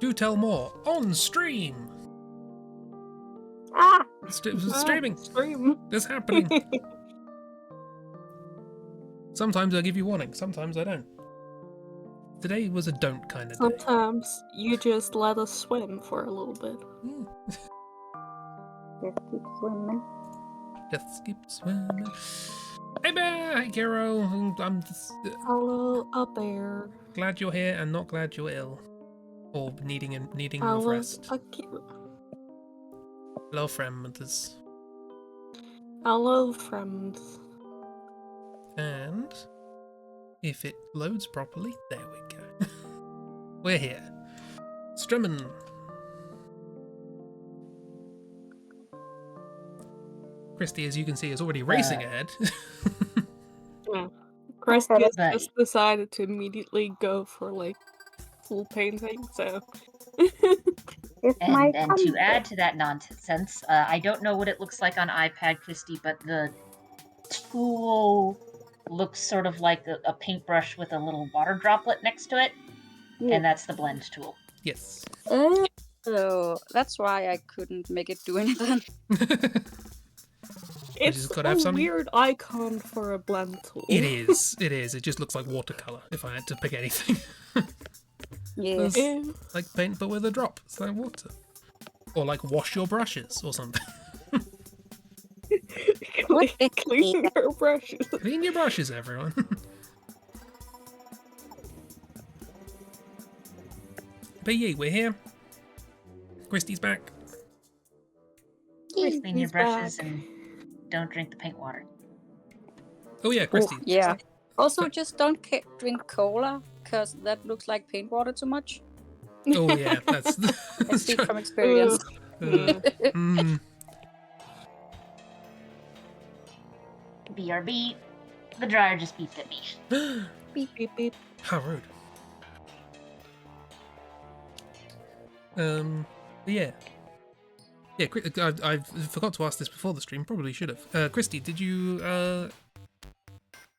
Do tell more on stream. Ah! Streaming. Stream. It's happening. Sometimes I give you warning, sometimes I don't. Today was a don't kind of day. Sometimes you just let us swim for a little bit. Just keep swimming. Just keep swimming. Hey bear! Hey Kiro! I'm just, Hello, a bear. glad you're here and not glad you're ill. Or needing of Hello, rest. a cute. Hello friends. Hello, friends. And if it loads properly, there we go. We're here. Streaming. Christy, as you can see, is already racing ahead. Yeah. Christy Okay, has just decided to immediately go for like full painting, so. my And to comfort. add to that nonsense, I don't know what it looks like on iPad, Christy, but the tool looks sort of like a paintbrush with a little water droplet next to it, and that's the blend tool. Yes. So that's why I couldn't make it do anything. It's just gotta a have something- weird icon for a blend tool. It is. It is. It just looks like watercolor. If I had to pick anything, Yes. Yeah. like paint but with a drop. It's like water, or like wash your brushes or something. Clean your brushes. Clean your brushes, everyone. But yeah, we're here. Christy's back. Clean your He's brushes back. and don't drink the paint water. Oh yeah, Christy. Yeah. Also, just don't drink cola, because that looks like paint water too much. Oh yeah, that's. I speak from experience. Mm. BRB, the dryer just beeped at me. Beep, beep, beep. How rude. Yeah. Yeah, I forgot to ask this before the stream. Probably should have. Christy, did you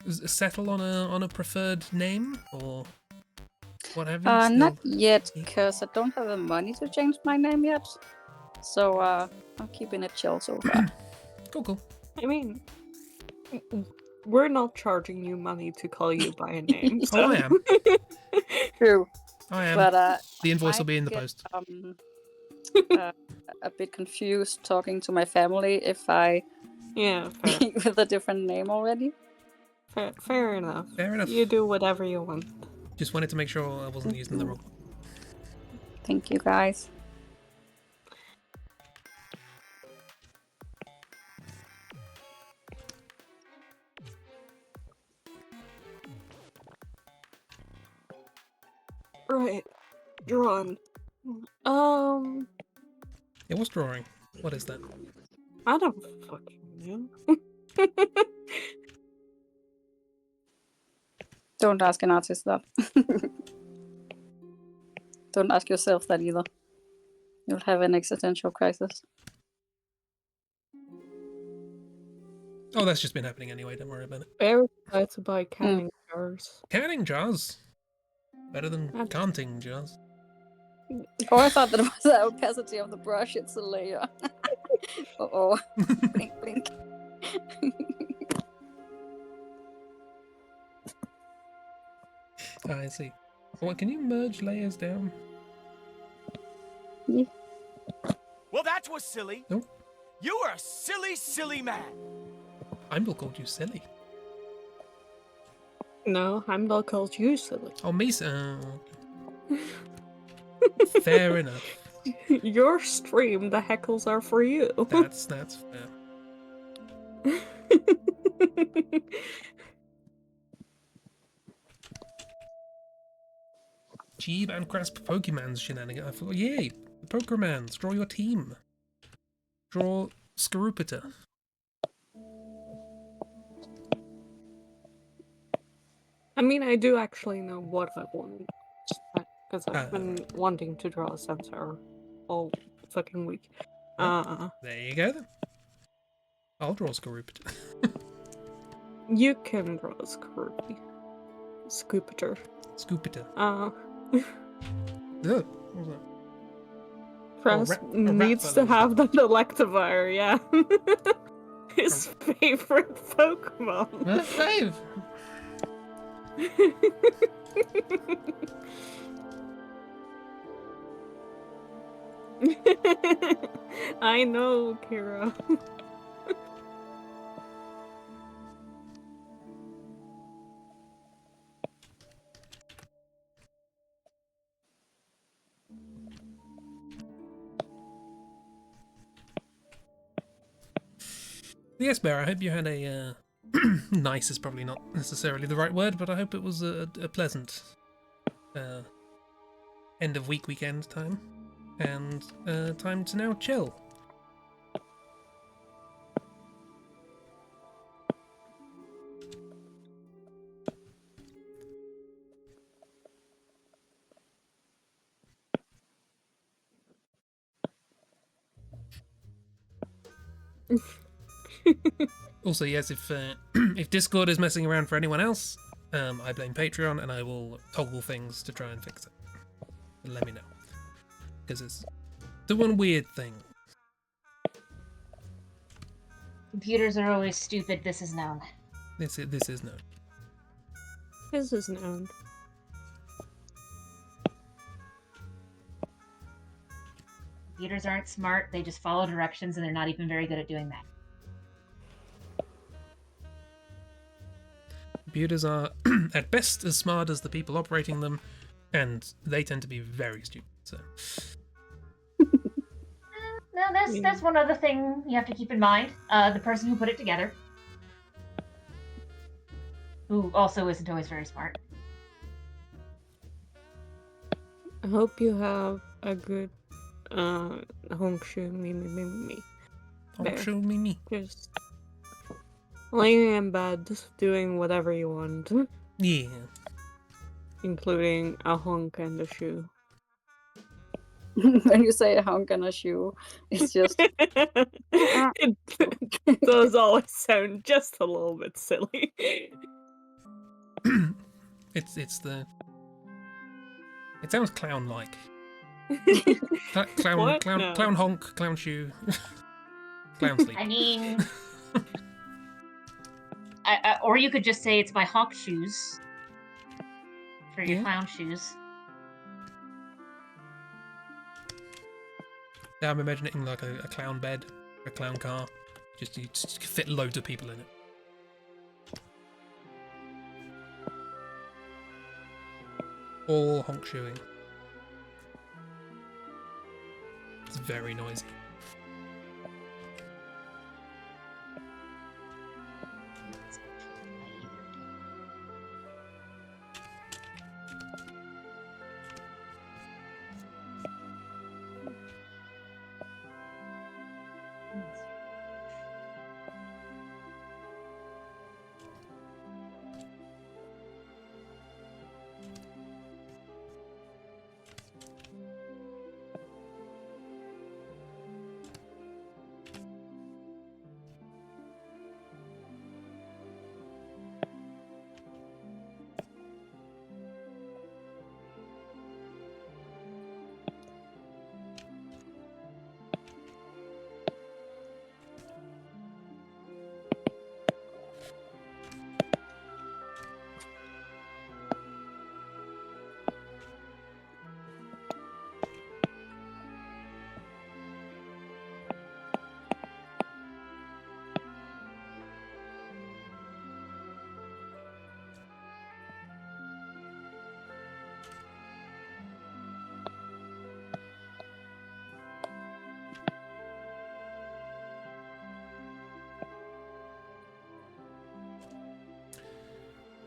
settle on a preferred name or what have you? Not yet, because I don't have the money to change my name yet. So I'm keeping it chill so far. Cool. I mean, we're not charging you money to call you by a name. Oh, So. I am. True. I am. But The invoice will I be in the get, post. A bit confused talking to my family if I Yeah, be with a different name already. fair enough. Fair enough. You do whatever you want. Just wanted to make sure I wasn't using the wrong one. Thank you, guys. Right. Drawn. Yeah, what's drawing? What is that? I don't fucking know. Don't ask an artist that. Don't ask yourself that either. You'll have an existential crisis. Oh, that's just been happening anyway. Don't worry about it. Very excited to buy canning jars. Canning jars. Better than canting jars. Oh, I thought that was the opacity of the brush. It's a layer. Uh-oh. Blink, blink. I see. Well, can you merge layers down? Yeah. Well, that was silly. No. You are a silly, silly man. Heimdall called you silly. No, Heimdall called you silly. Oh, me. Fair enough. Your stream, the heckles are for you. That's fair. Jeeb and Grasp Pokemon's shenanigans. I thought, yay! The Pokemans, draw your team. Draw Scarupita. I mean, I do actually know what I want. Because I've been wanting to draw a centaur all fucking week. There you go then. I'll draw Scarupita. You can draw a Scoopiter. Scoopita. Oh. Ugh, what was that? Press rat needs to fellows. have that Electivire, yeah. His favorite Pokemon. What fave? I know, Kira. Yes, Bear, I hope you had a, nice is probably not necessarily the right word, but I hope it was a pleasant, end of weekend time, and, time to now chill. Also, yes, if if Discord is messing around for anyone else, I blame Patreon, and I will toggle things to try and fix it. Let me know, because it's the one weird thing. Computers are always stupid. This is known. This is no. His is known. Computers aren't smart. They just follow directions, and they're not even very good at doing that. Computers are at best as smart as the people operating them, and they tend to be very stupid. So Now, there's one other thing you have to keep in mind. The person who put it together, who also isn't always very smart. I hope you have a good Honkshu me. Bear. show me. Just laying in bed, just doing whatever you want, Yeah. including a honk and a shoe. When you say a honk and a shoe, it's just It does always sound just a little bit silly. It's the. It sounds clown-like. Clown, What? clown, No. clown honk, clown shoe, clown sleep. I mean, or you could just say it's my honk shoes for your Yeah. clown shoes. Yeah, I'm imagining like a clown bed, a clown car. Just you just fit loads of people in it. All honk shoeing. It's very noisy.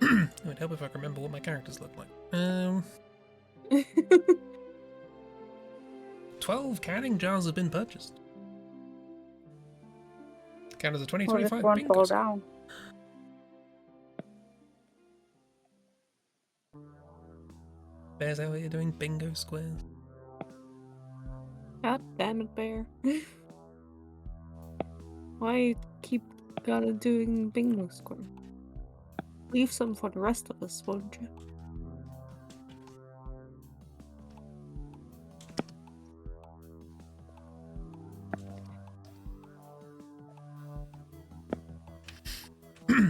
It would help if I could remember what my characters look like. 12 canning jars have been purchased. Count as a or 2025 just won't bingo fall score. down. Bear's out here doing bingo squares. God damn it, Bear. Why you keep gotta doing bingo square? Leave some for the rest of us, won't you?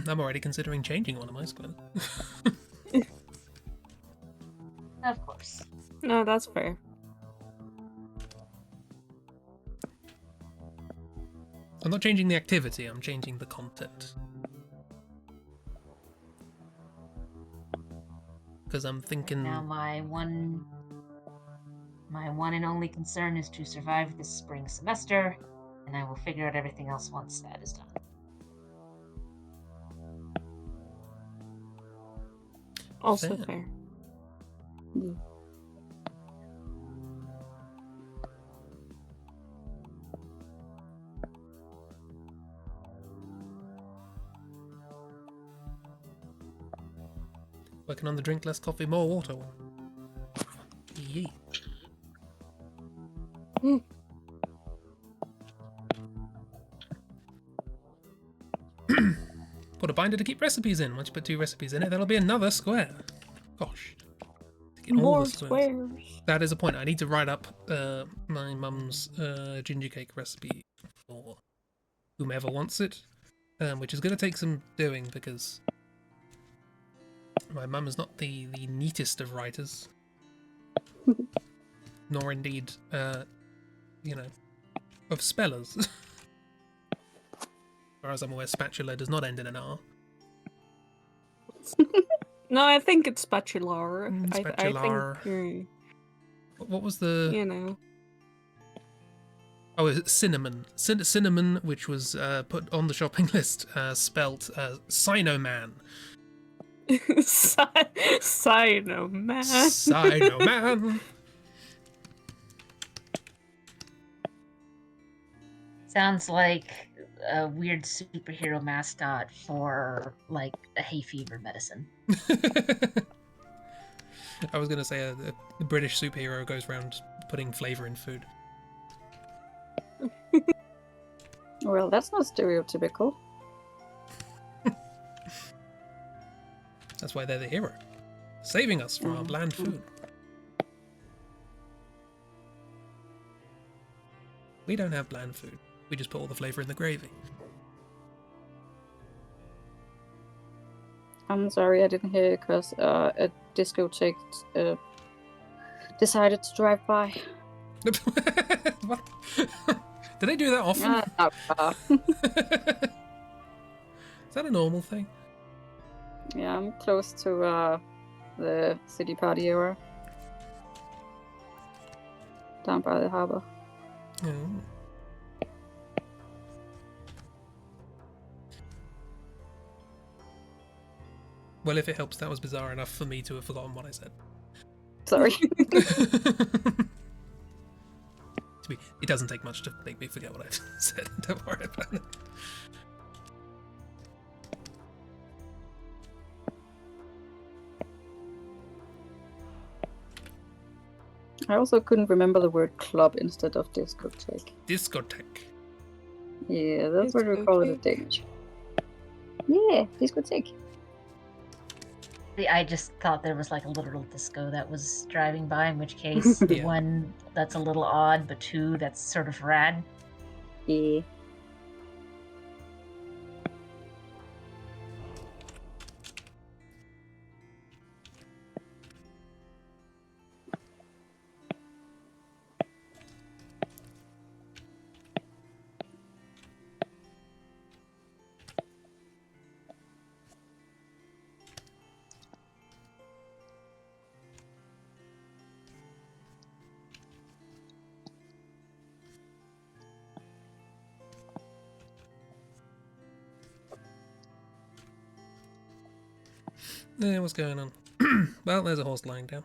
I'm already considering changing one of my squares. Of course. No, that's fair. I'm not changing the activity, I'm changing the content. Because I'm thinking... Now my one and only concern is to survive this spring semester, and I will figure out everything else once that is done. Also Fair. fair. Working on the drink less coffee, more water. Yee. Put a binder to keep recipes in. Once you put 2 recipes in it, that'll be another square. Gosh. Taking all More the squares. squares. That is a point. I need to write up my mum's ginger cake recipe for whomever wants it, which is going to take some doing because my mum is not the neatest of writers, nor indeed, of spellers. As far as I'm aware, spatula does not end in an R. No, I think it's spatular. Spatular. I think, What was the... you know. Oh, it's cinnamon. Cinnamon, which was put on the shopping list, spelt Sinoman. Sinoman. Sinoman. Sounds like a weird superhero mascot for, like, a hay fever medicine. I was going to say the British superhero goes around putting flavour in food. Well, that's not stereotypical. That's why they're the hero. Saving us from our bland food. We don't have bland food. We just put all the flavour in the gravy. I'm sorry, I didn't hear because a discotheque decided to drive by. What? Do they do that often? Not far. Is that a normal thing? Yeah, I'm close to the city party area. Down by the harbour. Oh. Well, if it helps, that was bizarre enough for me to have forgotten what I said. Sorry. It doesn't take much to make me forget what I said. Don't worry about it. I also couldn't remember the word club instead of discotheque. Discotheque. Yeah, that's what we call it in Danish. Yeah, discotheque. I just thought there was like a literal disco that was driving by, in which case, Yeah. 1, that's a little odd, but 2, that's sort of rad. Yeah. What's going on? Well, there's a horse lying down.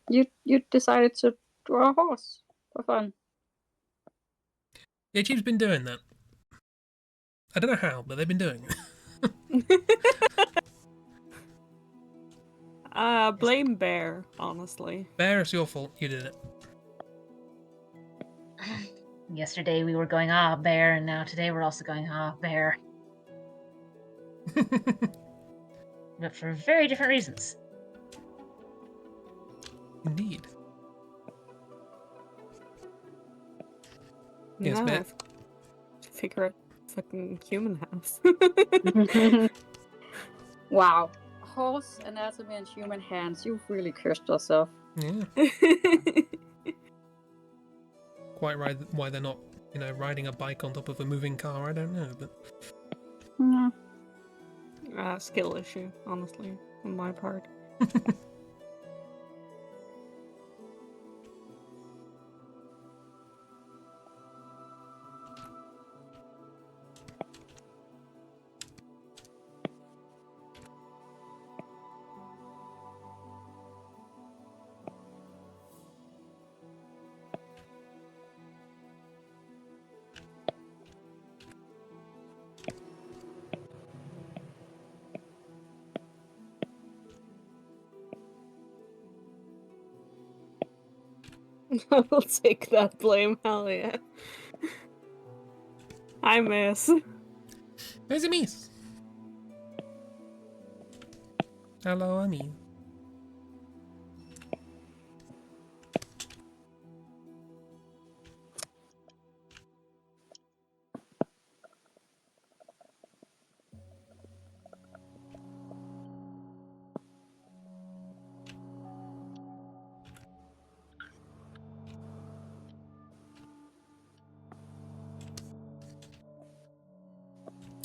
You decided to draw a horse for fun. Yeah, Chief's been doing that. I don't know how, but they've been doing it. Blame Bear, honestly. Bear, it's your fault. You did it. Yesterday we were going, bear, and now today we're also going, bear. But for very different reasons. Indeed. Yes, Yes, no, Bear. I've figured fucking human has. Wow. Horse anatomy and human hands. You've really cursed yourself. Yeah. Quite right. Why they're not, riding a bike on top of a moving car, I don't know. But Skill issue, honestly, on my part. I'll take that blame, hell yeah. I miss. there's a miss. Hello, Amy.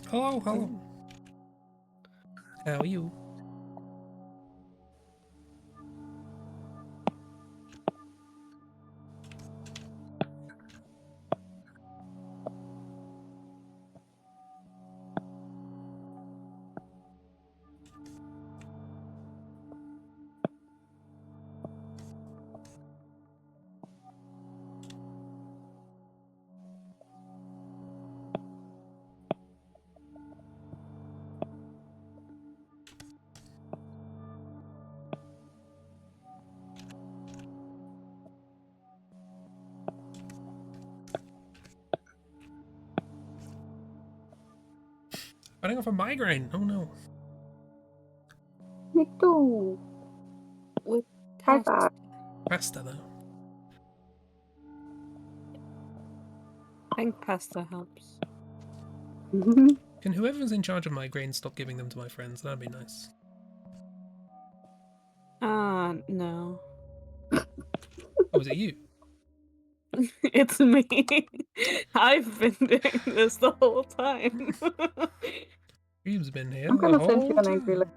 Hello, hello. How are you? Fighting off a migraine. Oh no. Me too. With High past. five. Pasta though. I think pasta helps. Can whoever's in charge of migraines stop giving them to my friends? That'd be nice. No. Oh, is it you? It's me. I've been doing this the whole time. Reeve's been here I'm the gonna send you whole an angry time. letter.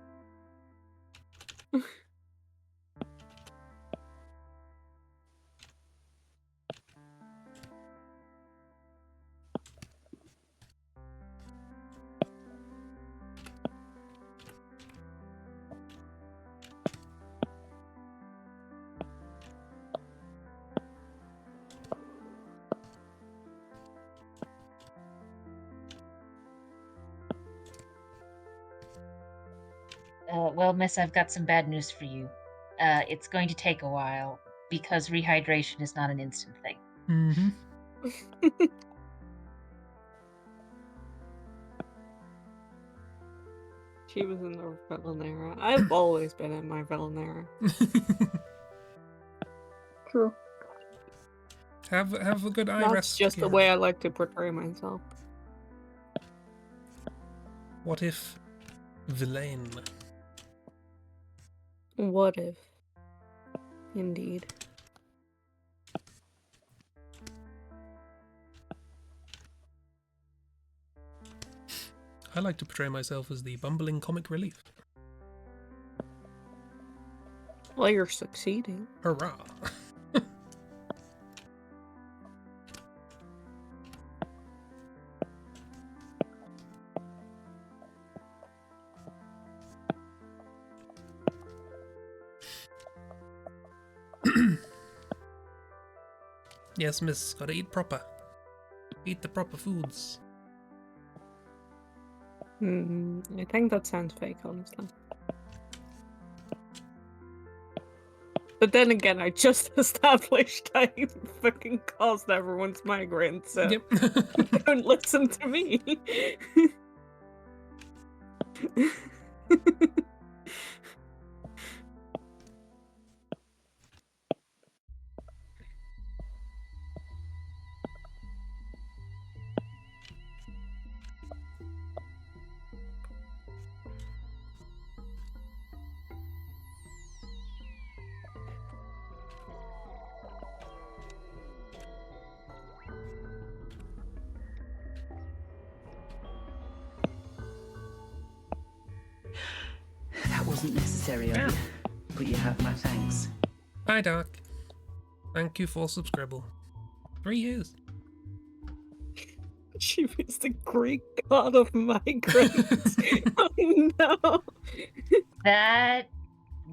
Well, miss, I've got some bad news for you. It's going to take a while because rehydration is not an instant thing. Mm-hmm. She was in the villain era. I've always been in my villain era. True. Have a good eye That's rest. just the Kieran. way I like to portray myself. What if villain? What if? Indeed. I like to portray myself as the bumbling comic relief. Well, you're succeeding. Hurrah! Yes, miss, gotta eat proper. Eat the proper foods. I think that sounds fake, honestly. But then again, I just established I fucking caused everyone's migraine, so Yep. don't listen to me. wasn't necessary of you, but you have my thanks. Hi, Doc. Thank you for subscribing. 3 years. She is the Greek god of migraines. Oh no. That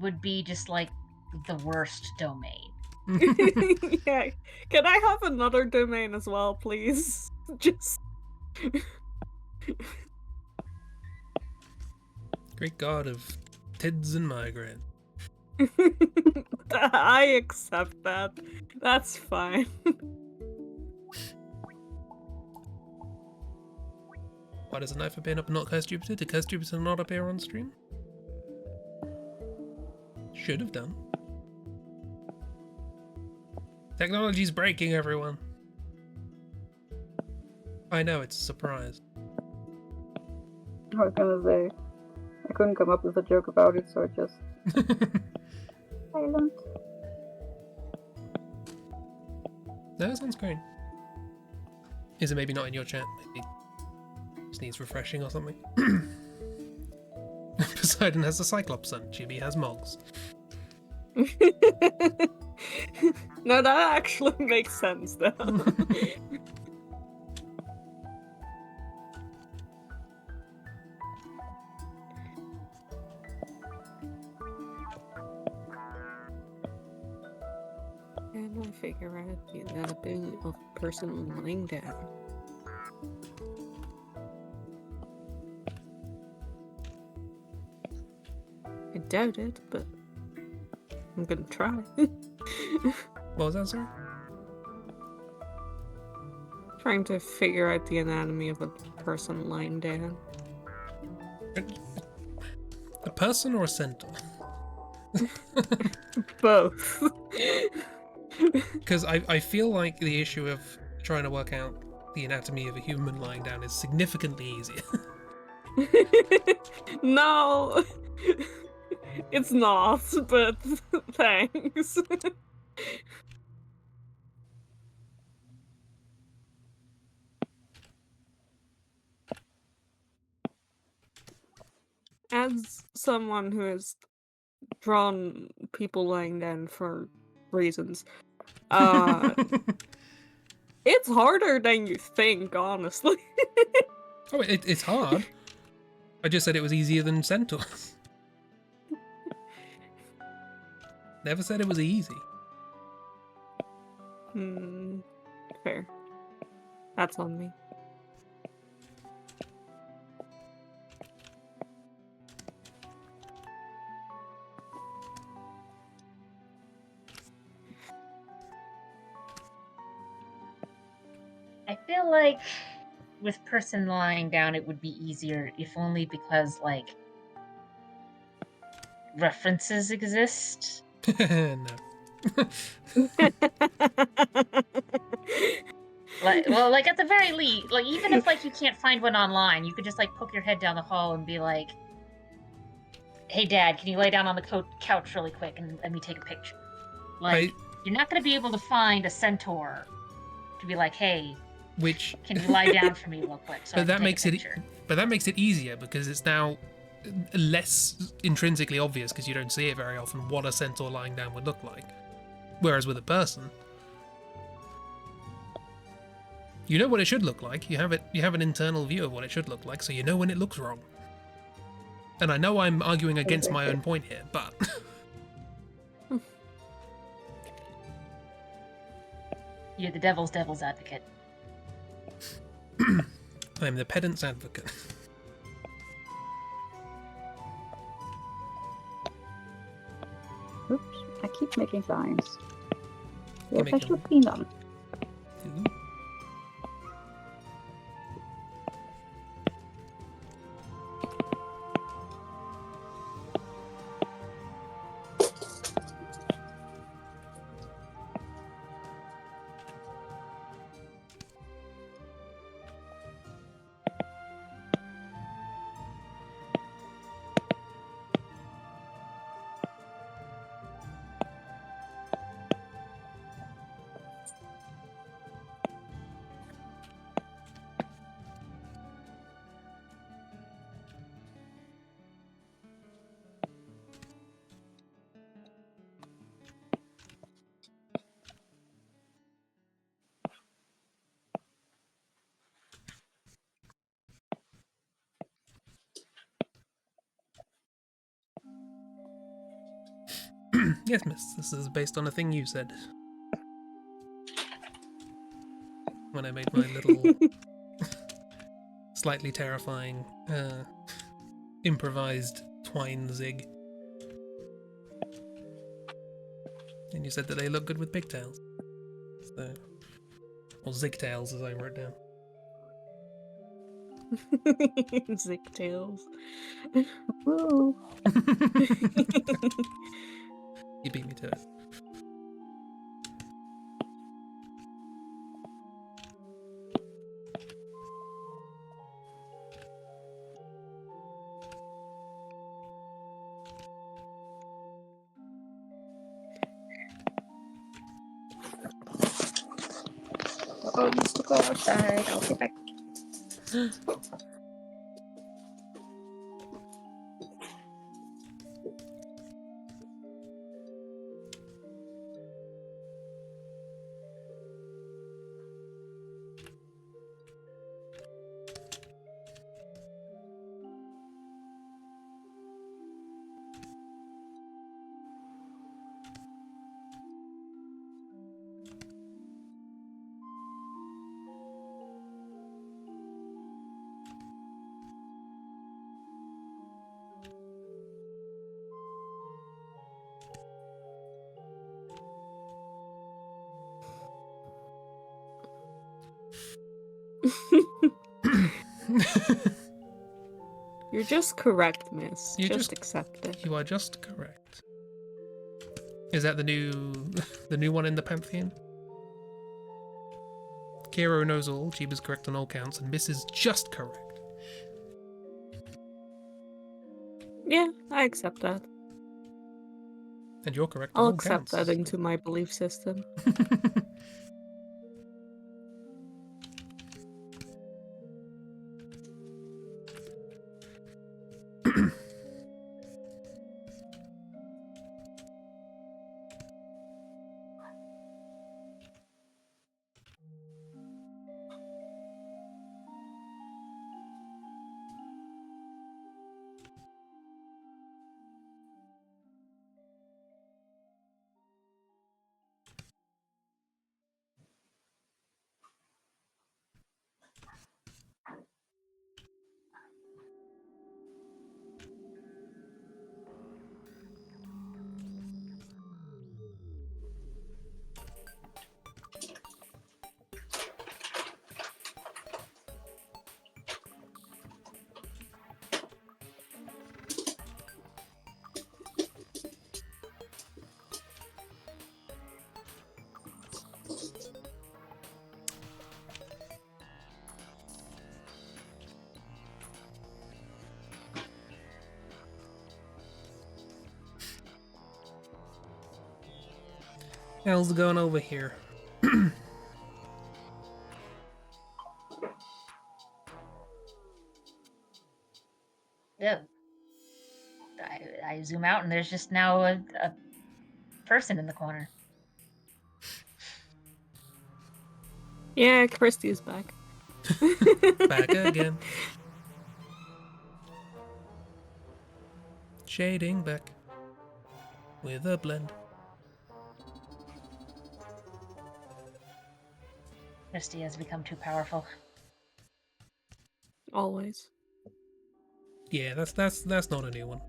would be just like the worst domain. Yeah. Can I have another domain as well, please? Just Great god of tids and migraine. I accept that. That's fine. Why does a knife appear but not Curse Jupiter? Did Curse Jupiter not appear on stream? Should have done. Technology's breaking, everyone. I know, it's a surprise. I was gonna say, I couldn't come up with a joke about it, so I just silent. No, that sounds great. Is it maybe not in your chat? Maybe just needs refreshing or something. Poseidon has a Cyclops son. Chibi has Mogs. No, that actually makes sense though. And I figure out the anatomy of a person lying down. I doubt it, but I'm gonna try. What was that, sir? Trying to figure out the anatomy of a person lying down. A person or a centaur? Both. Because I feel like the issue of trying to work out the anatomy of a human lying down is significantly easier. No, it's not, but thanks. As someone who has drawn people lying down for reasons, it's harder than you think, honestly. Oh, it's hard. I just said it was easier than centaurs. Never said it was easy. Fair. That's on me. I feel like with person lying down it would be easier, if only because, like, references exist. No. Like at the very least, like, even if, like, you can't find one online, you could just, like, poke your head down the hall and be like, hey Dad, can you lay down on the couch really quick and let me take a picture? Like, you're not going to be able to find a centaur to be like, hey, can you lie down for me real quick so I can take a picture? But that makes it easier because it's now less intrinsically obvious, because you don't see it very often, what a centaur lying down would look like. Whereas with a person, you know what it should look like. You have an internal view of what it should look like, so you know when it looks wrong. And I know I'm arguing against my own point here, but You're the devil's advocate. I'm the pedant's advocate. Oops, I keep making signs. You Yes, I should clean them. Yes, miss. This is based on a thing you said. When I made my little, slightly terrifying, improvised twine zig. And you said that they look good with pigtails. So, or zigtails, as I wrote down. Zigtails. Woo. You beat me to it. Oh, needs to go outside. I'll be back. You're just correct, miss. You Just just- accept it. You are just correct. Is that the new the new one in the Pantheon? Kiro knows all, Chiba's correct on all counts, and Miss is just correct. Yeah, I accept that. And you're correct on I'll all accept counts. that into my belief system. How's it going over here? Yeah. I zoom out and there's just now a person in the corner. Yeah, Christy's back. Back again. Shading back. With a blend. Christy has become too powerful. Always. Yeah, that's not a new one.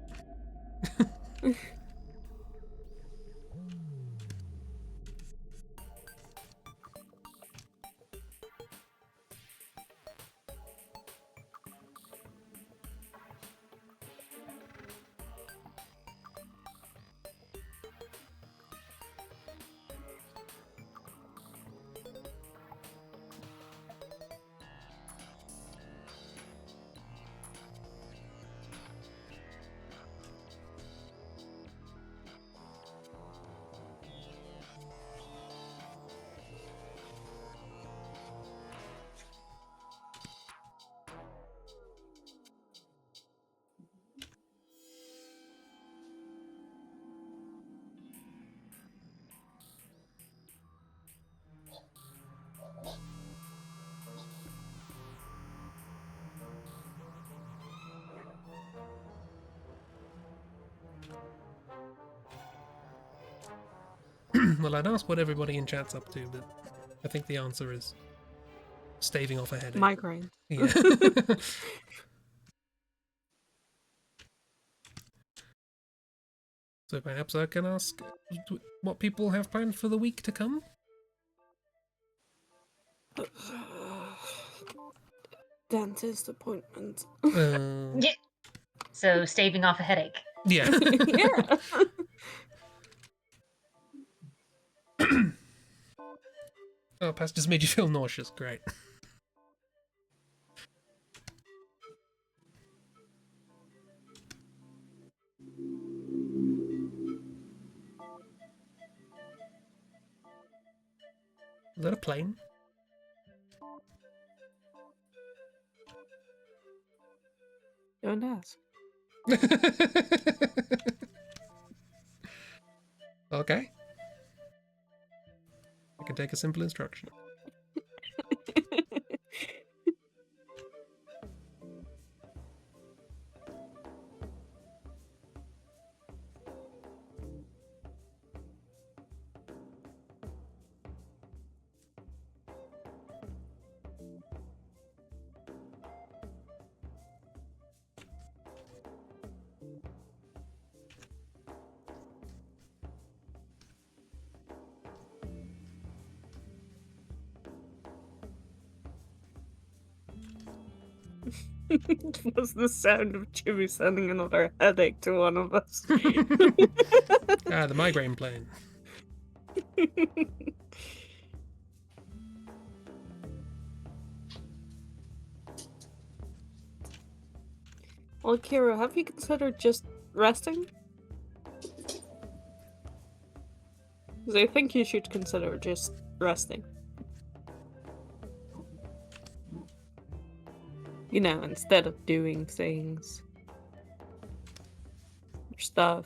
Well, I'd ask what everybody in chat's up to, but I think the answer is staving off a headache. Migraine. Yeah. So perhaps I can ask what people have planned for the week to come? Dentist appointment. Yeah. So staving off a headache. Yeah. Yeah. Oh, pasta's made you feel nauseous. Great. Is that a plane? Don't ask. Okay. I can take a simple instruction. Was the sound of Chibi sending another headache to one of us. The migraine plane. Well, Kira, have you considered just resting? Because I think you should consider just resting. You know, instead of doing things. Or stuff.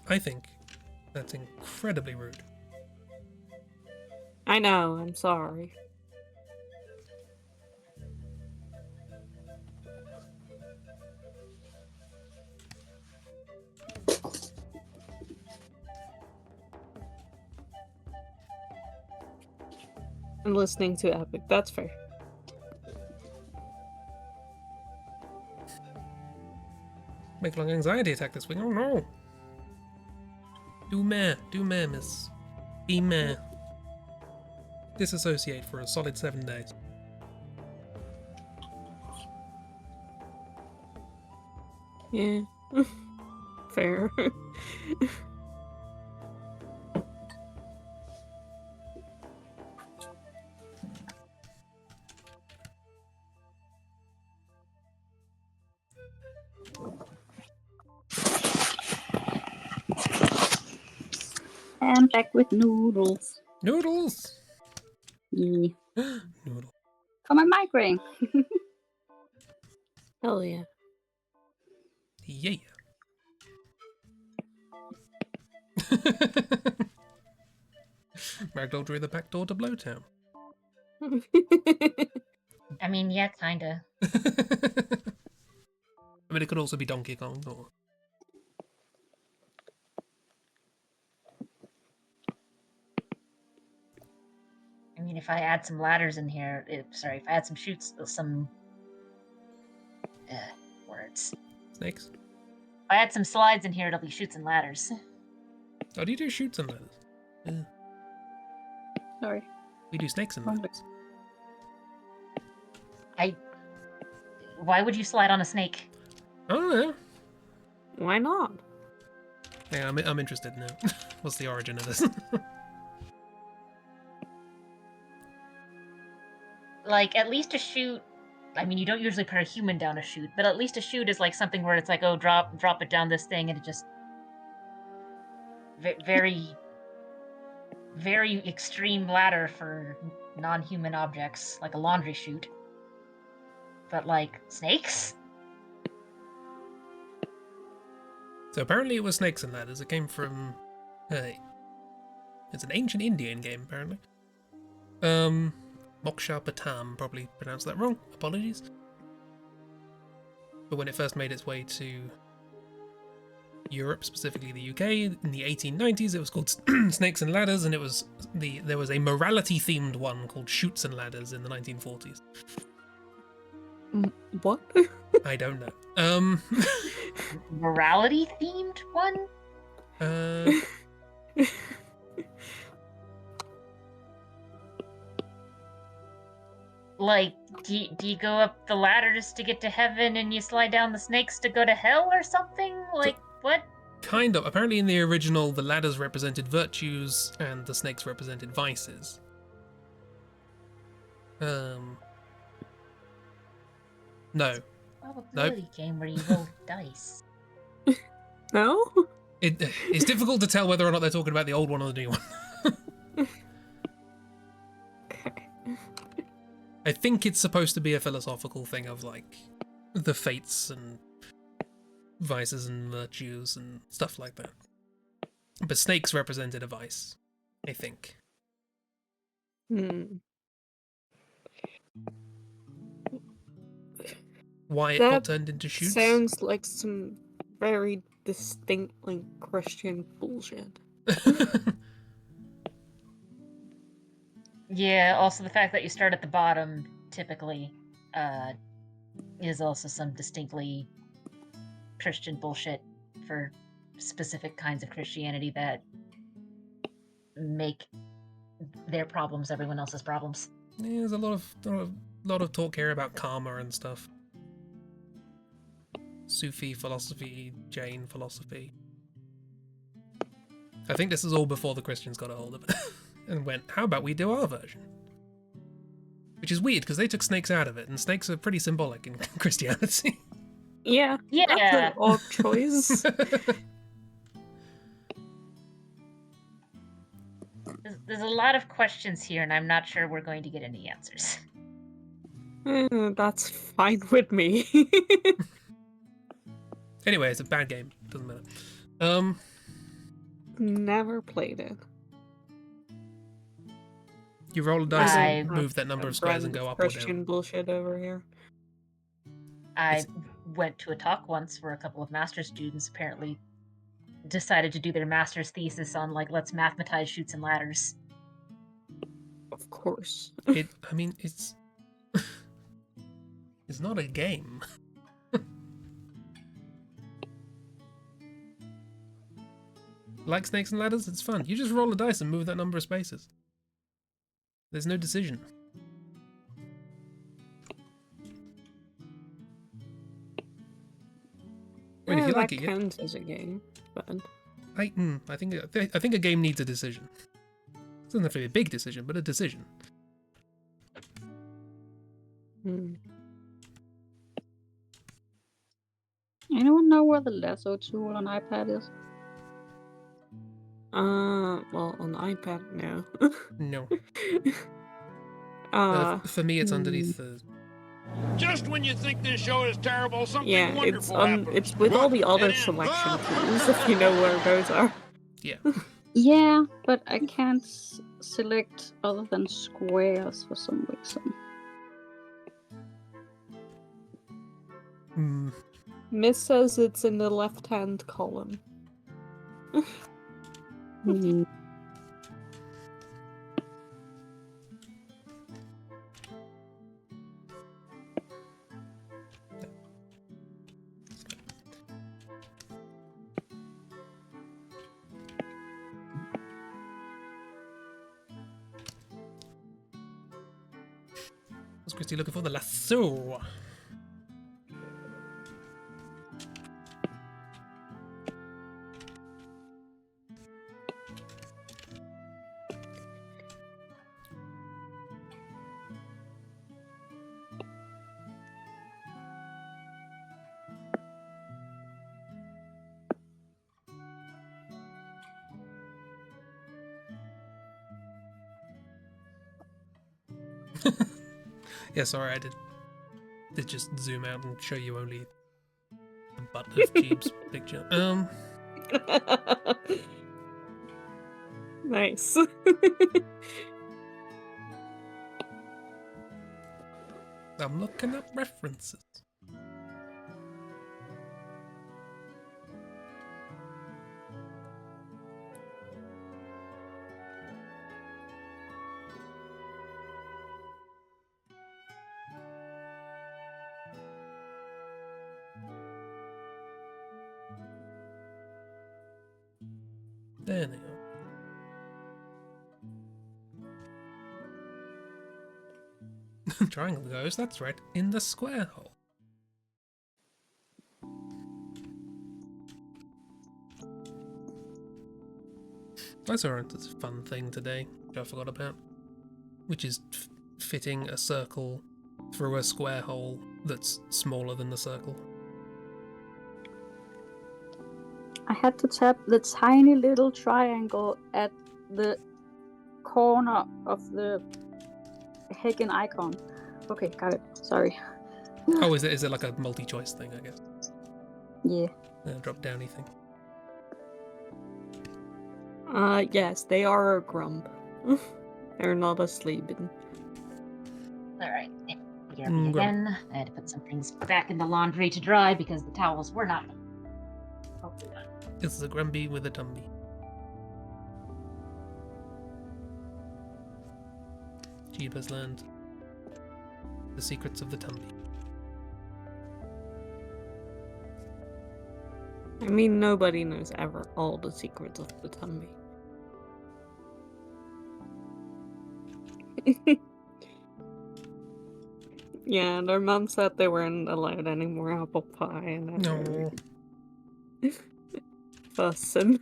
I think that's incredibly rude. I know, I'm sorry. I'm listening to Epic, that's fair. Make long anxiety attack this week. Oh no. Do meh, miss. Be meh. Disassociate for a solid 7 days. Yeah. Fair. I'm back with noodles. Noodles! Yeah. Noodle. For my migraine. Hell yeah. Yeah. Ragdoll drew the back door to Blowtown. I mean, yeah, kinda. I mean, it could also be Donkey Kong, or... I mean, if I add some ladders in here, if I add some chutes, some words. Snakes? If I add some slides in here, it'll be chutes and ladders. Oh, do you do shoots and ladders? Yeah. Sorry. We do snakes and ladders. Why would you slide on a snake? I don't know. Why not? Yeah, I'm interested now. What's the origin of this? Like, at least a chute. I mean, you don't usually put a human down a chute, but at least a chute is like something where it's like, oh, drop it down this thing, and it just very, very extreme ladder for non-human objects, like a laundry chute. But like snakes? So apparently it was snakes and ladders. It came from... it's an ancient Indian game, apparently. Moksha Batam, probably pronounced that wrong. Apologies. But when it first made its way to Europe, specifically the UK. In the 1890s, it was called Snakes and Ladders, and there was a morality-themed one called Shoots and Ladders in the 1940s. What? I don't know. Morality themed one? Uh, Like, do you go up the ladder just to get to heaven and you slide down the snakes to go to hell or something? Like, what? kind of. Apparently, in the original, the ladders represented virtues and the snakes represented vices. No. Probability game where you roll dice. No? It's difficult to tell whether or not they're talking about the old one or the new one. Okay. I think it's supposed to be a philosophical thing of, like, the fates and vices and virtues and stuff like that. But snakes represented a vice, I think. Why it got That turned into shoots? sounds like some very distinctly Christian bullshit. Yeah, also the fact that you start at the bottom typically is also some distinctly Christian bullshit for specific kinds of Christianity that make their problems everyone else's problems. Yeah, there's a lot of talk here about karma and stuff. Sufi philosophy, Jain philosophy. I think this is all before the Christians got a hold of it and went, how about we do our version? Which is weird because they took snakes out of it, and snakes are pretty symbolic in Christianity. Yeah. Yeah. That's an odd choice. There's a lot of questions here, and I'm not sure we're going to get any answers. That's fine with me. Anyway, it's a bad game. Doesn't matter. Never played it. You roll a dice I- and move that number of squares and go up or Christian down. bullshit over here. I went to a talk once where a couple of master's students apparently decided to do their master's thesis on, like, let's mathematize shoots and ladders. Of course. It's it's not a game. Like Snakes and Ladders, it's fun. You just roll a dice and move that number of spaces. There's no decision. I mean, if you like that it, yeah. counts as a game, but I think a game needs a decision. It doesn't have to be a big decision, but a decision. Anyone know where the lasso tool on iPad is? well, on iPad, no. No. uh, For me, it's underneath the. Just when you think this show is terrible, something yeah, wonderful happens. it's with all the other Dead end. selection tools, if you know where those are. Yeah. Yeah, but I can't select other than squares for some reason. Miss says it's in the left-hand column. Hmm. What's Christy looking for? The lasso. Yeah, sorry, I did just zoom out and show you only the butt of Jeeb's picture. Nice. I'm looking up references. There they are. Triangle goes, that's right, in the square hole. I saw a fun thing today, which I forgot about, which is fitting a circle through a square hole that's smaller than the circle. I had to tap the tiny little triangle at the corner of the Hagen icon. Okay, got it. Sorry. Oh, is it like a multi-choice thing, I guess? Yeah. Drop downy thing. Yes, they are a grump. They're not asleep. Alright, here again. I had to put some things back in the laundry to dry because the towels were not. It's the Grumpy with a tumby. Chiba's learned the secrets of the tumby. I mean, nobody knows ever all the secrets of the tummy. Yeah, their mom said they weren't allowed any more apple pie, and No. fussing.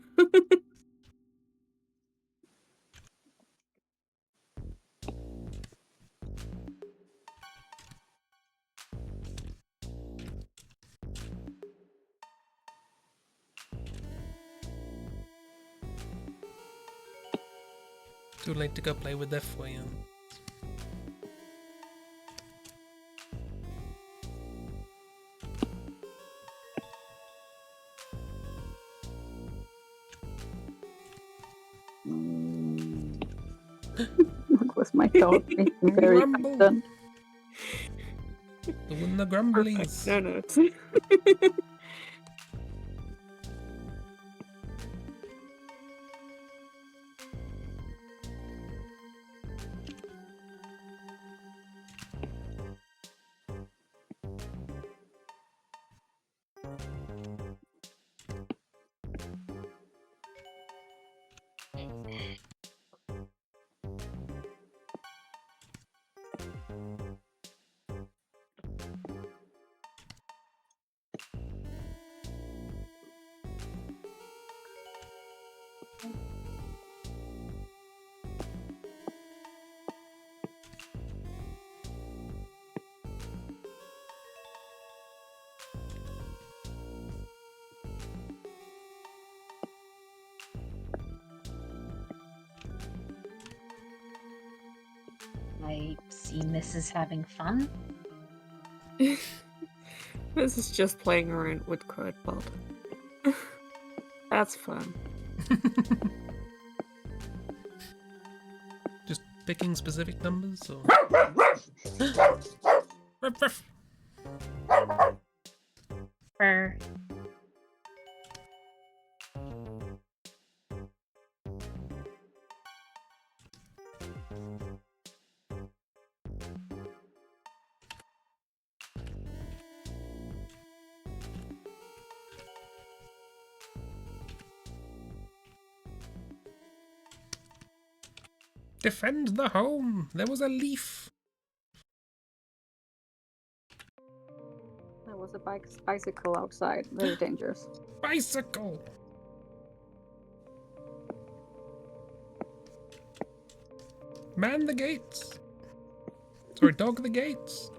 Too late to go play with their foyam. That was my dog making very Grumble. confident. Doing the grumblies. No notes. I see Mrs. having fun. This is just playing around with Crudbot. That's fun. Just picking specific numbers, or ruff, ruff. Brr. Defend the home. There was a leaf. There was a bicycle outside. Very dangerous. Bicycle. Man the gates. Sorry, dog the gates.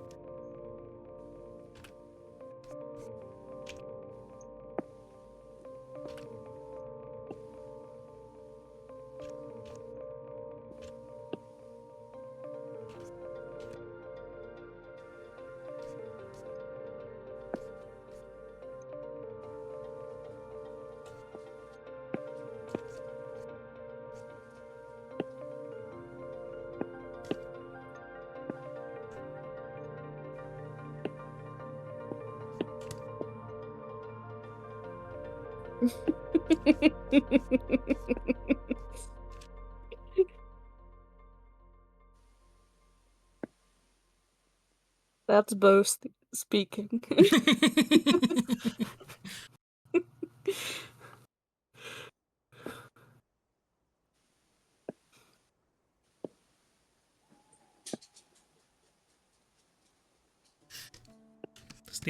That's both speaking.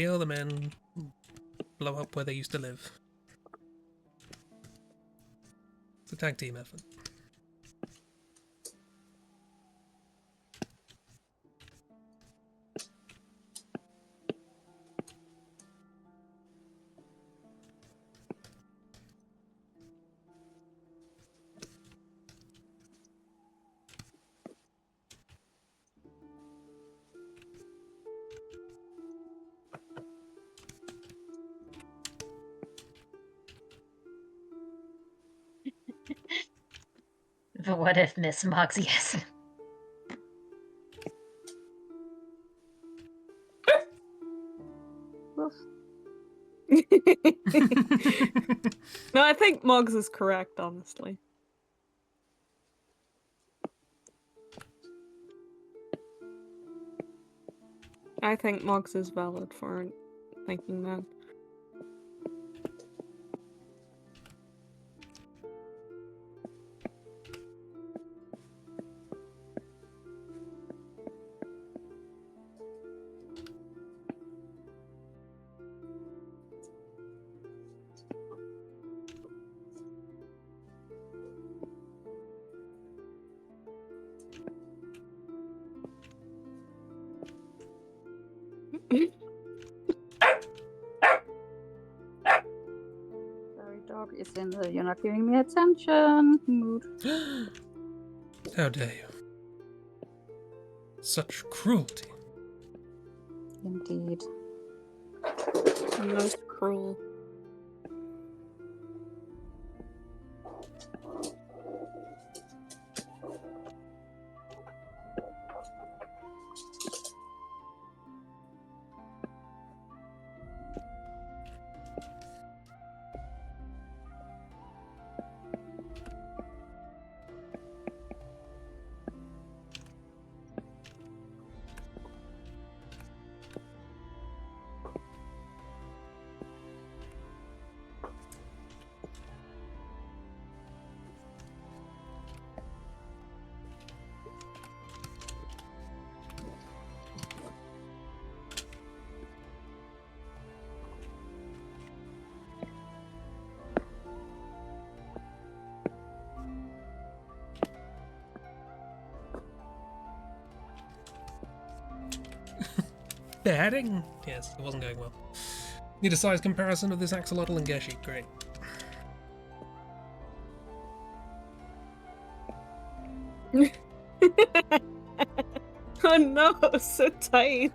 steal the men, blow up where they used to live. It's a tag team effort. But what if Miss Moxie has... Woof. No, I think Moggs is correct, honestly. I think Moggs is valid for thinking that. Sorry, dog is in the "you're not giving me attention" mood. How dare you? Such cruelty. Indeed. Most cruel. Beheading? Yes, it wasn't going well. Need a size comparison of this axolotl and Geshi. Great. Oh no, so tiny.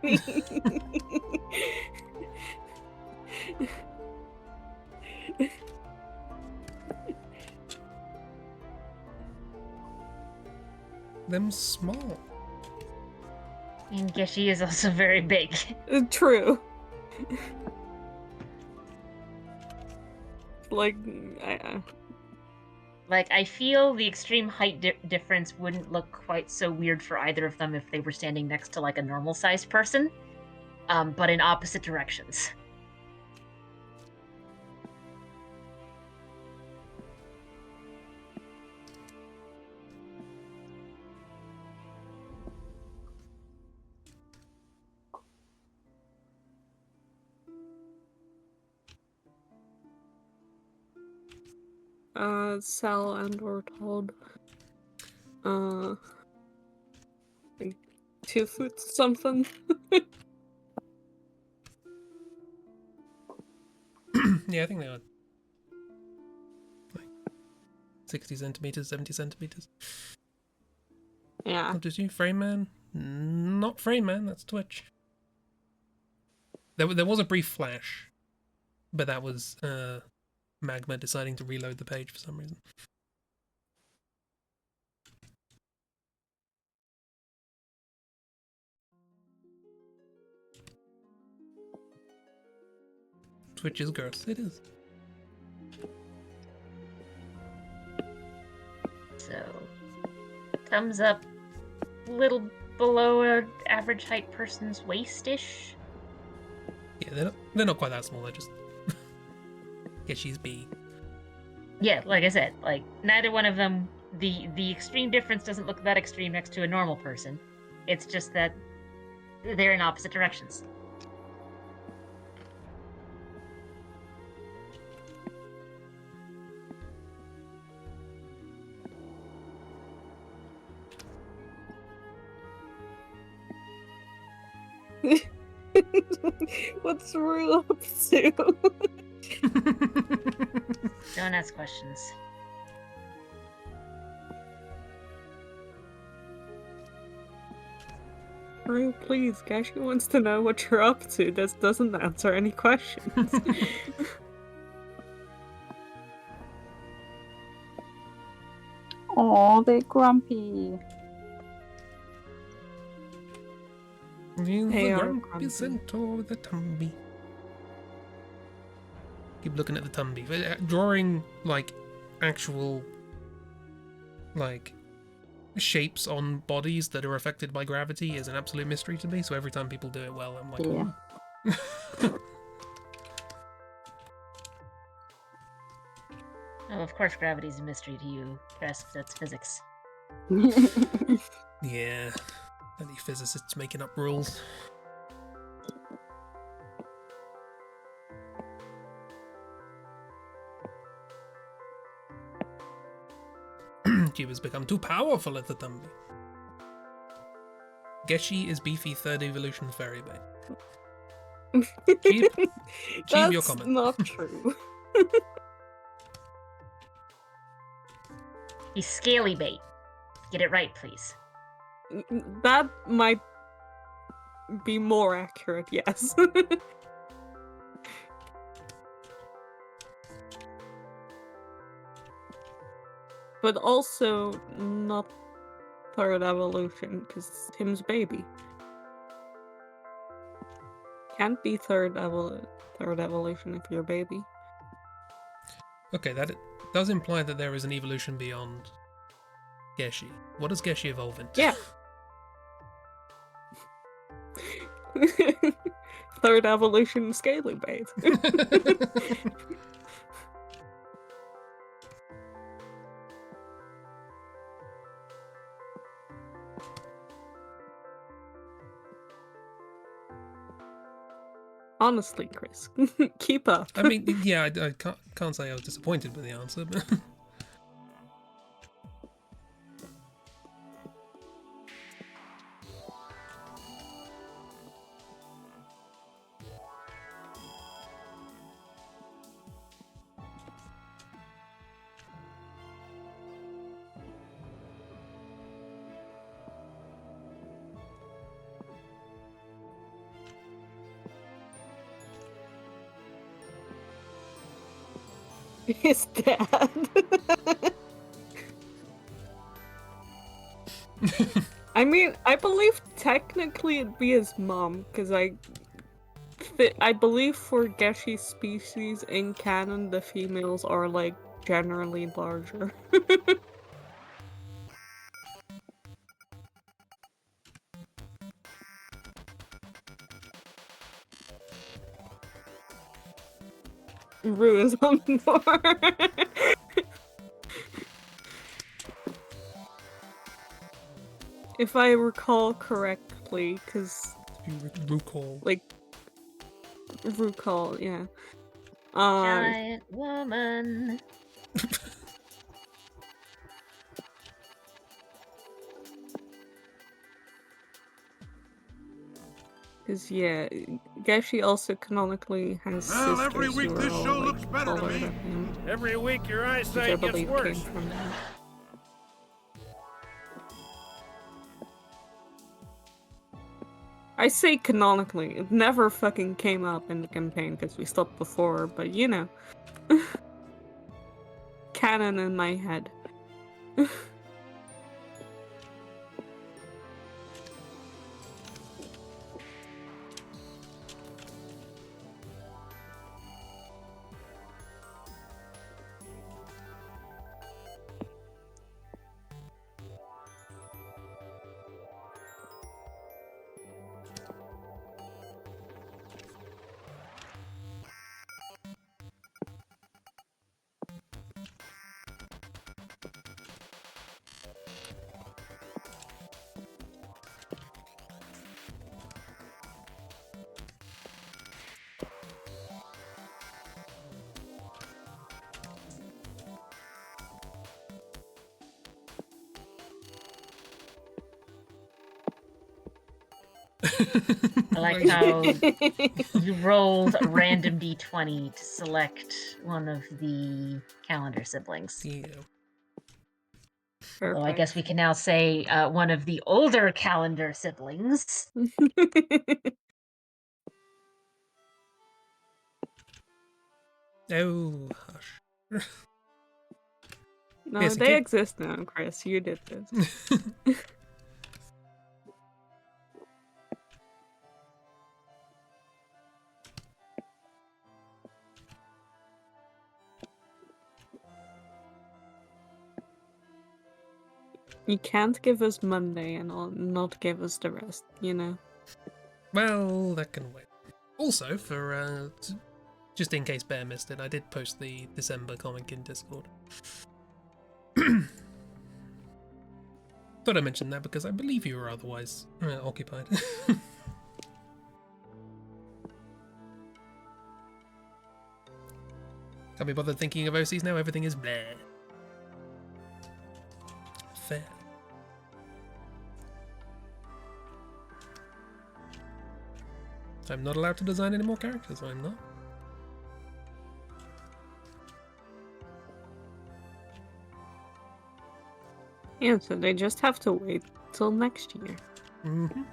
Them small. And Geshi is also very big. True. Like, Like, I feel the extreme height difference wouldn't look quite so weird for either of them if they were standing next to, like, a normal-sized person, but in opposite directions. Sal and or Todd. Like 2 foot something. Yeah, I think they are like 60 centimeters, 70 centimeters. Yeah. What did you? Frame Man? Not Frame Man, that's Twitch. There was a brief flash, but that was Magma deciding to reload the page for some reason. Twitch is gross. It is. So, comes up a little below an average height person's waist-ish. Yeah, they're not quite that small. They're just yeah, she's B. Yeah, like I said, like neither one of them. The extreme difference doesn't look that extreme next to a normal person. It's just that they're in opposite directions. What's Rue up to? Don't ask questions. Rue, please, Gashi wants to know what you're up to. This doesn't answer any questions. Oh, they're grumpy. He's They the are grumpy grumpy. centaur with the tumby. Keep looking at the tumby. Drawing, like, actual, like, shapes on bodies that are affected by gravity is an absolute mystery to me, so every time people do it well, I'm like, Yeah. Oh, of course gravity's a mystery to you, Chris. That's physics. yeah. Any physicists making up rules. Cuba's become too powerful at the tumby. Geshi is beefy 3rd evolution fairy bait. Keep your That's comment. not true. He's scaly bait. Get it right, please. That might be more accurate, yes. But also not 3rd evolution, because Tim's baby. Can't be 3rd evolution if you're a baby. Okay, that does imply that there is an evolution beyond Geshi. What does Geshi evolve into? Yeah. 3rd evolution scaly bait. Honestly, Chris, keep up. I mean, yeah, I can't say I was disappointed with the answer, but His dad. I mean, I believe technically it'd be his mom, because I believe for Geshi's species in canon, the females are, like, generally larger. Rue is on board. If I recall correctly, because you recall. like recall, yeah. Giant woman. Because yeah, Geshi also canonically has Well, sisters every week who this are show all, looks like, better to taller me. than him, Every week your which I eyesight gets believe worse. came from that. I say canonically, it never fucking came up in the campaign because we stopped before, but you know. Canon in my head. I like how you rolled a random d20 to select one of the calendar siblings. Yeah. Well, I guess we can now say one of the older calendar siblings. Oh, hush. No, Yes, they okay. exist now, Chris. You did this. You can't give us Monday and not give us the rest, you know? Well, that can wait. Also, for just in case Bear missed it, I did post the December comic in Discord. Thought I mentioned that because I believe you were otherwise occupied. Can't be bothered thinking of OCs now, everything is bleh. Fair. I'm not allowed to design any more characters, I'm not. Yeah, so they just have to wait till next year. Mm-hmm.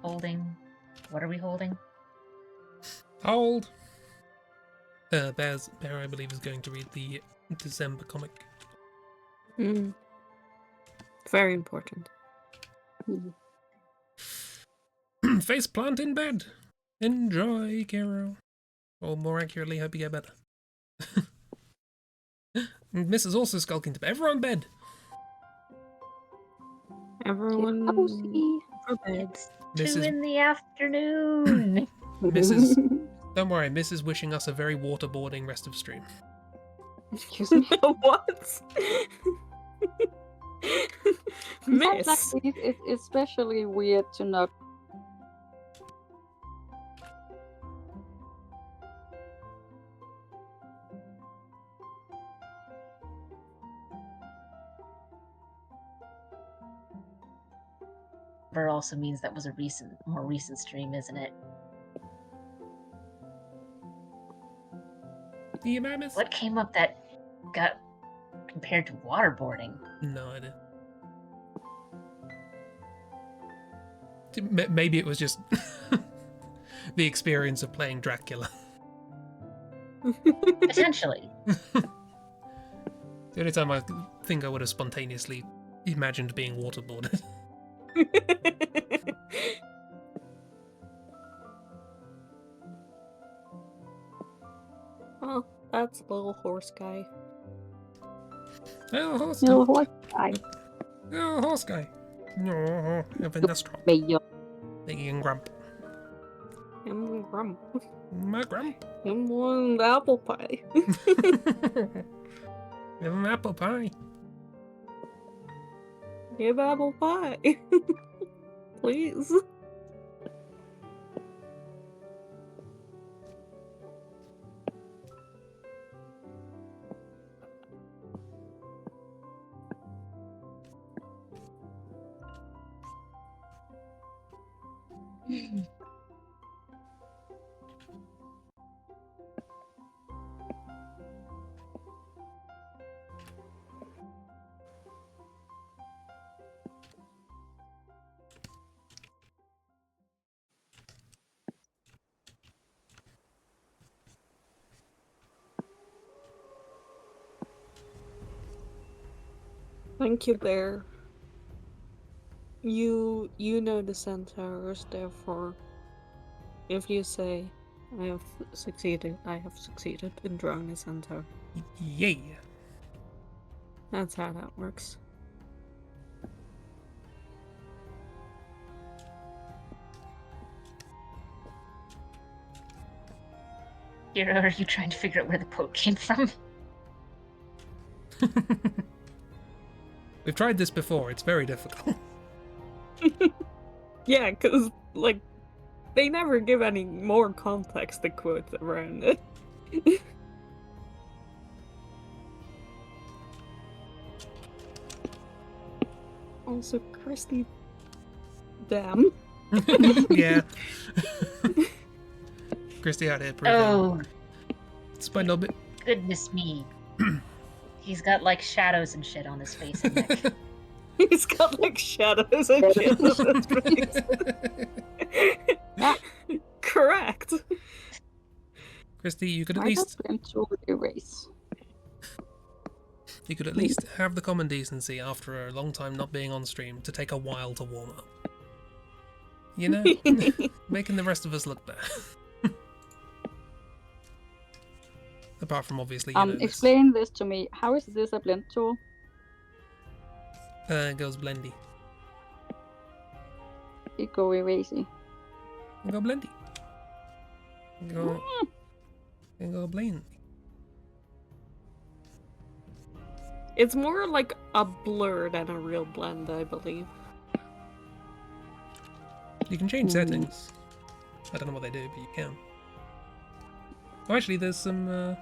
Holding. What are we holding? Hold! Bear, I believe, is going to read the December comic. Very important. Face plant in bed! Enjoy, Kiro. Or more accurately, hope you get better. Miss is also skulking to bed. Everyone bed! Everyone Cozy. for bed. It's 2 Mrs. in the afternoon. Mrs. Don't worry, Miss is wishing us a very waterboarding rest of stream. Excuse me. What? Sometimes Miss. it's especially weird to not. But also means that was a more recent stream, isn't it? Yeah, Miss? What came up that got compared to waterboarding? No idea. Maybe it was just the experience of playing Dracula. Potentially. The only time I think I would have spontaneously imagined being waterboarded. Oh, that's a little horse guy. Oh, horse Little guy. horse guy. Oh, horse guy. No, have a nostril. Mayo. Biggie and Grump. Grump. My Grump. One apple pie. Give him apple pie. Give apple pie. Please. Thank you, Bear. You know the centaurs, therefore, if you say I have succeeded in drawing a centaur. Yeah. That's how that works. Hero, are you trying to figure out where the quote came from? We've tried this before. It's very difficult. Yeah, because, like, they never give any more context to quotes around it. Also, Christy. Damn. Yeah. Christy out here proving. Oh, Despite no bit. goodness me. He's got like shadows and shit on his face and neck. He's got, like, shadows and shit on his face. Correct. Christy, you could at Why least does blend tool erase? have the common decency after a long time not being on stream to take a while to warm up. You know, making the rest of us look bad. Apart from obviously, you know, Explain this to me. How is this a blend tool? it goes blendy. It go erasey. Go blendy. Go blendy. It's more like a blur than a real blend, I believe. You can change settings. I don't know what they do, but you can. Oh, actually, there's some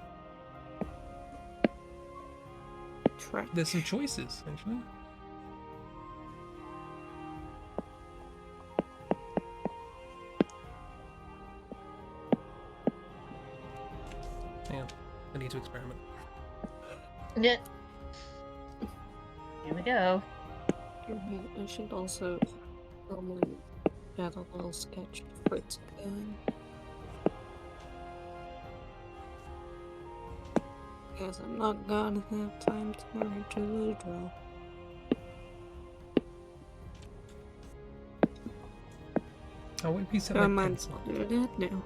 choices actually. Hang on, I need to experiment. Yeah. Here we go. I should also probably get a little sketch for it going. Because I'm not gonna have time tomorrow to draw. Oh, wait, piece of So I my might pencil. do that now.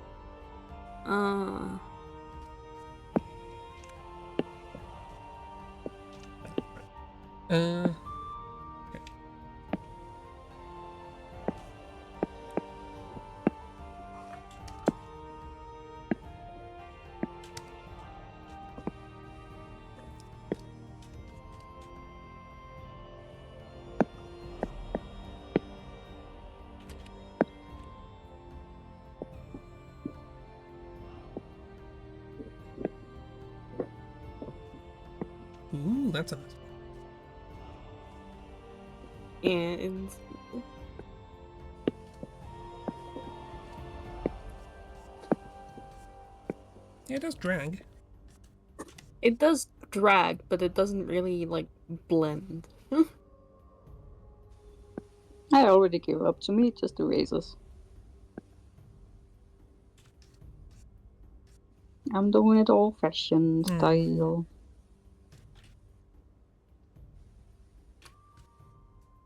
Okay. Ooh, that's a nice one. And Yeah, it does drag. it does drag, but it doesn't really, like, blend. I already gave up. To me, it just erases. I'm doing it old-fashioned style.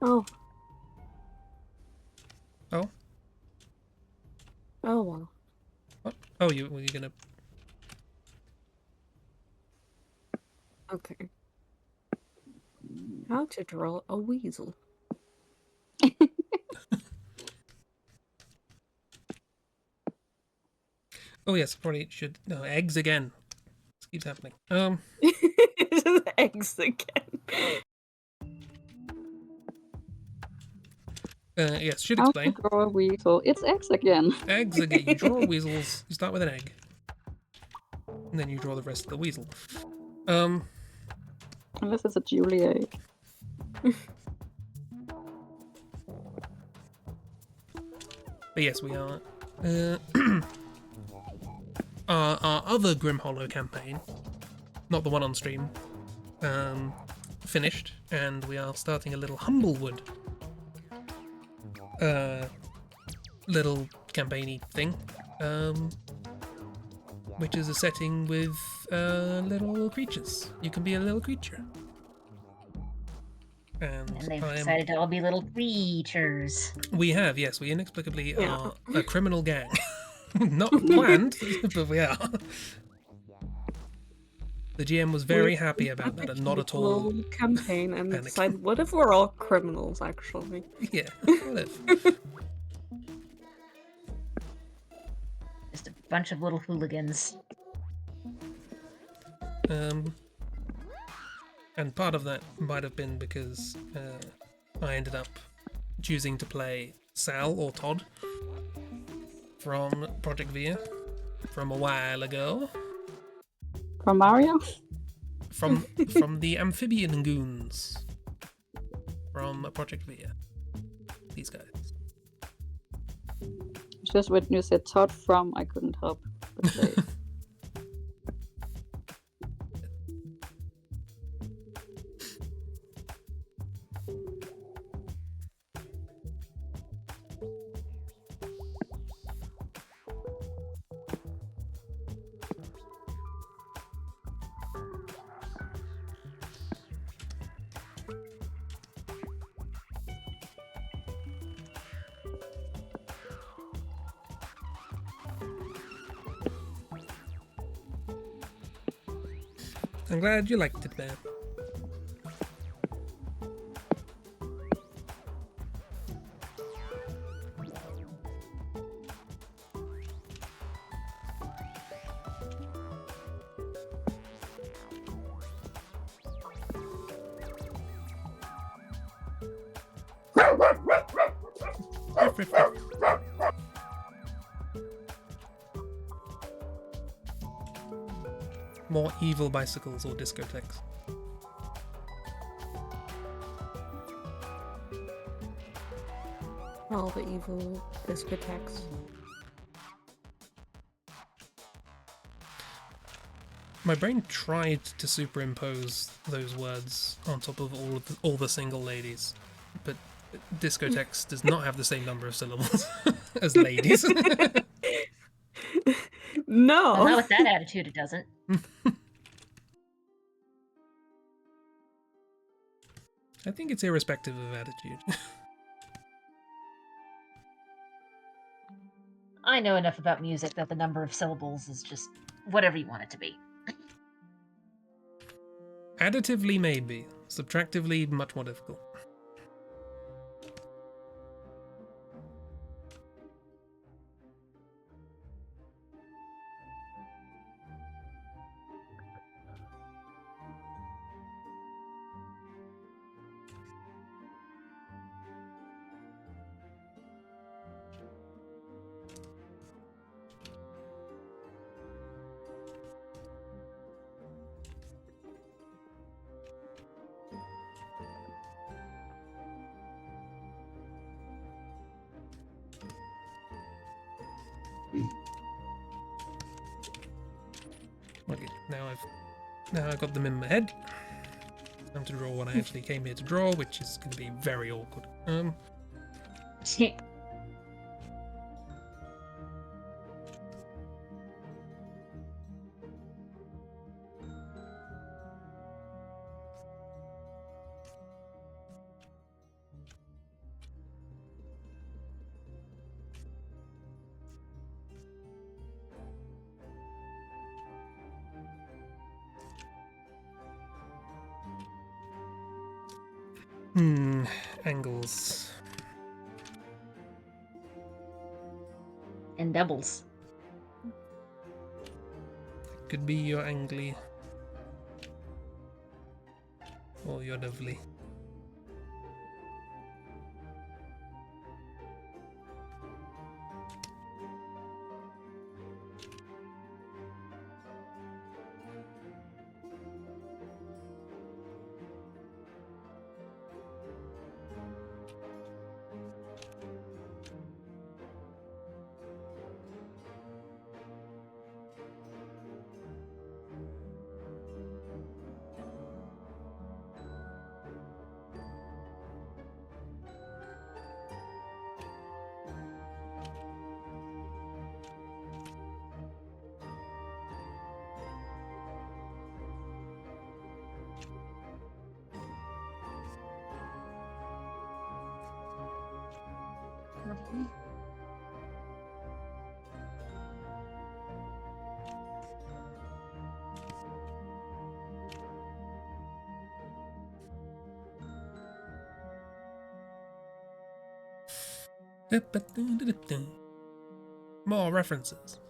Oh. Oh? Oh, well. What? Oh, were you gonna... Okay. How to draw a weasel. Oh yes, probably should... No, eggs again. This keeps happening. Eggs again. Yes, should How explain. to draw a weasel. It's eggs again. Eggs again. You draw weasels. You start with an egg. And then you draw the rest of the weasel. Unless it's a Julia egg. But yes, we are... our other Grim Hollow campaign, not the one on stream, finished, and we are starting a little Humblewood little campaigny thing, which is a setting with little creatures. You can be a little creature. And And they've I am. decided to all be little creatures. We have, yes, we inexplicably Yeah. are a criminal gang. Not planned, but we are. The GM was very happy about that and not at all. Little campaign and panic. decide what if we're all criminals actually. Yeah, whatever. Just a bunch of little hooligans. And part of that might have been because I ended up choosing to play Sal or Todd from Project Via from a while ago. From Mario? From the Amphibian Goons from Project Via. These guys. It's just when you said Todd from, I couldn't help but say it. I'm glad you liked it, man. Ruff, ruff, ruff. More evil bicycles or discotheques. All the evil discotheques. My brain tried to superimpose those words on top of all the single ladies, but discotheques does not have the same number of syllables as ladies. No. Well, not with that attitude, it doesn't. I think it's irrespective of attitude. I know enough about music that the number of syllables is just whatever you want it to be. Additively, maybe. Subtractively, much more difficult. Okay, now I've got them in my head. Time to draw what I actually came here to draw, which is going to be very awkward. Angles. And doubles. Could be your angly. Or your lovely. More references.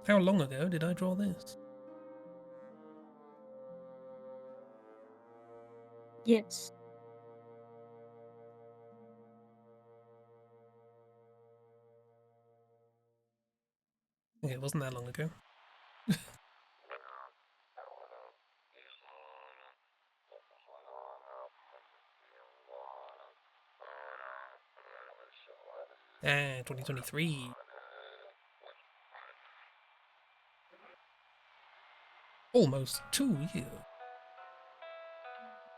How long ago did I draw this? Yes. Okay, it wasn't that long ago. Ah, 2023. Almost 2 years.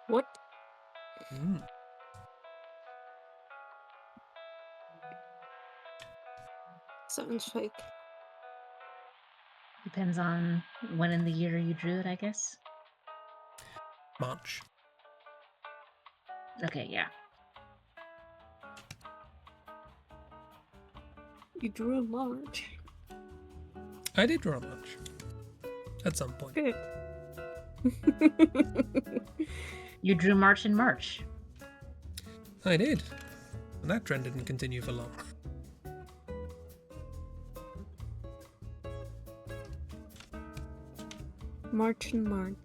What? Mm. Sounds fake. Depends on when in the year you drew it, I guess. March. Okay, yeah. You drew a March. I did draw March. At some point. Good. You drew March in March. I did. And that trend didn't continue for long. March and March.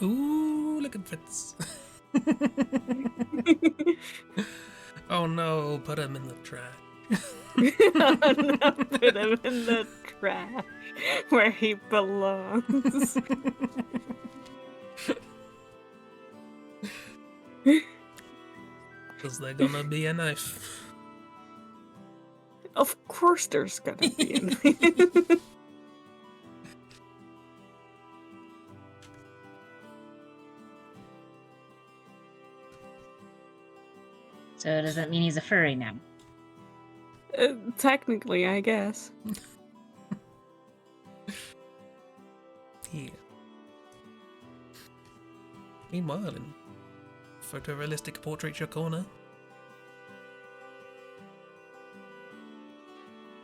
Ooh, look at Fritz. Oh no, put him in the trash. Not put him in the trash where he belongs. Is there gonna be a knife? Of course there's gonna be a So does that mean he's a furry now? Technically, I guess. Yeah. Meanwhile, in photorealistic portraiture corner.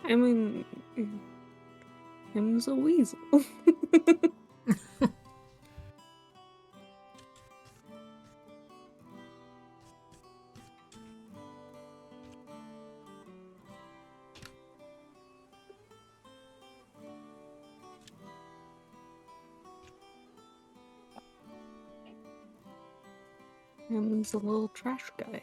I mean, him's a weasel. Him's a little trash guy.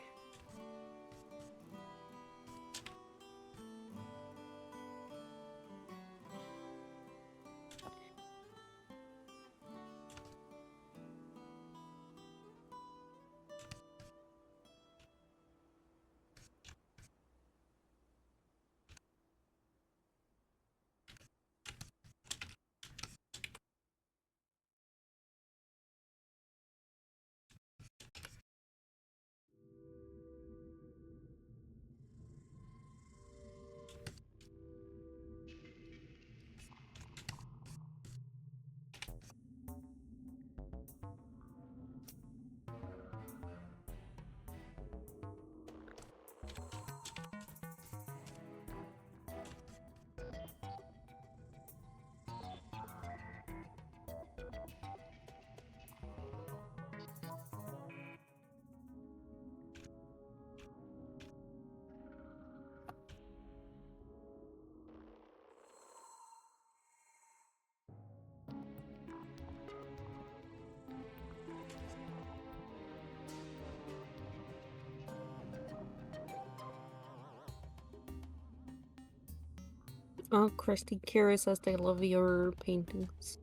Oh, Christy, Kira says they love your paintings.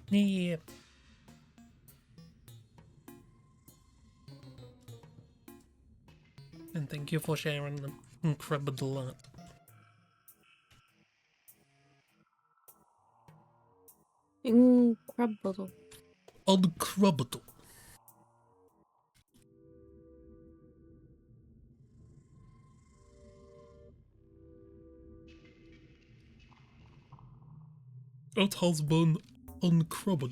Yeah. And thank you for sharing them. Incredible art. Incredible. Incredible. It has been incredible.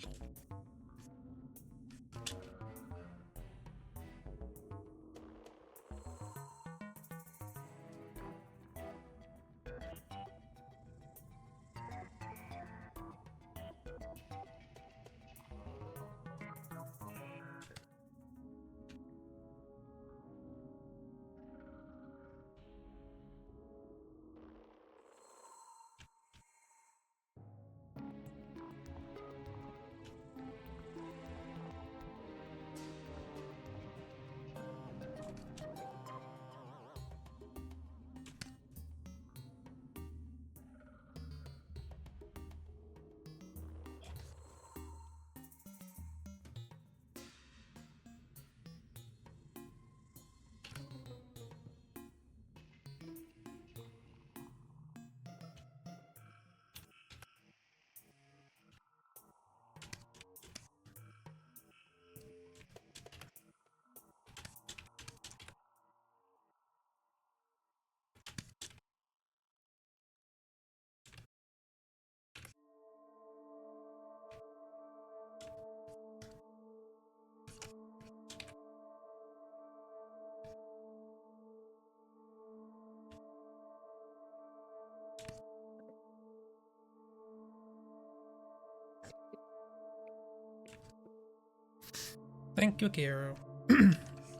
Thank you, Kiro.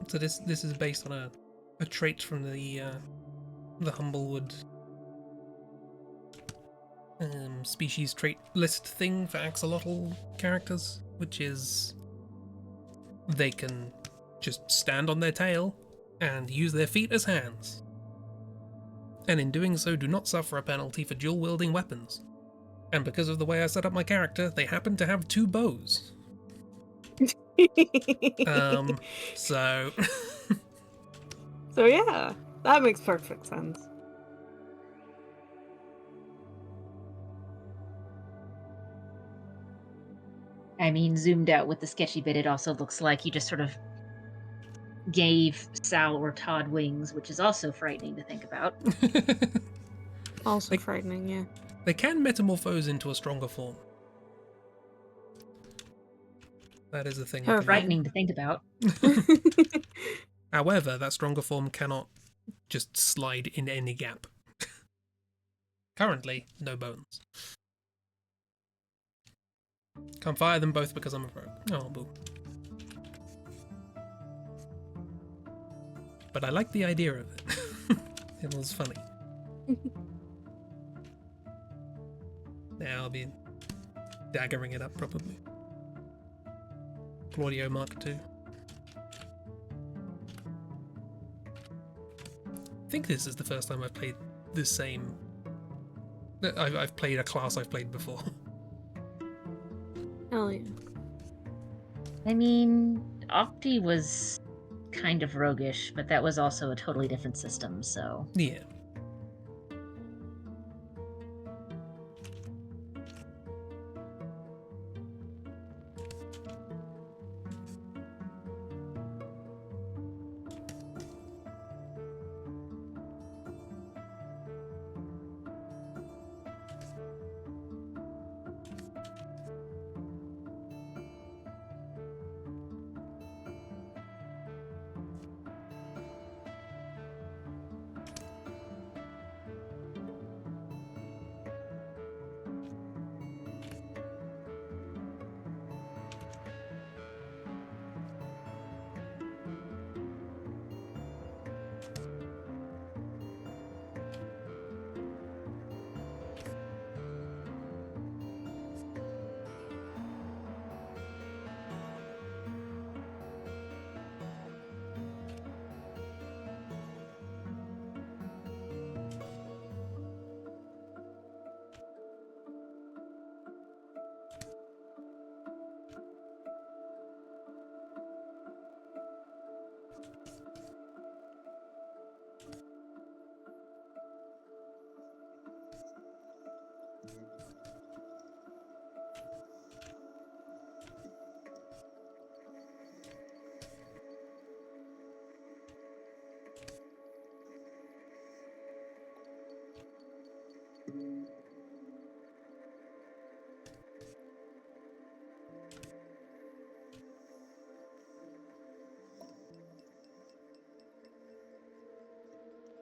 So this is based on a trait from the Humblewood species trait list thing for axolotl characters, which is they can just stand on their tail and use their feet as hands. And in doing so, do not suffer a penalty for dual-wielding weapons. And because of the way I set up my character, they happen to have 2 bows. So... So yeah, that makes perfect sense. I mean, zoomed out with the sketchy bit, it also looks like you just sort of gave Sal or Todd wings, which is also frightening to think about. Also frightening, yeah. They can metamorphose into a stronger form. That is the thing. that can Frightening to think about. However, that stronger form cannot just slide in any gap. Currently, no bones. Can't fire them both because I'm a rogue. Oh, boo. But I like the idea of it. It was funny. Now I'll be daggering it up, probably. Claudio Mark II. I think this is the first time I've played the same... I've played a class I've played before. Hell yeah. I mean, Octi was kind of roguish, but that was also a totally different system, so... Yeah.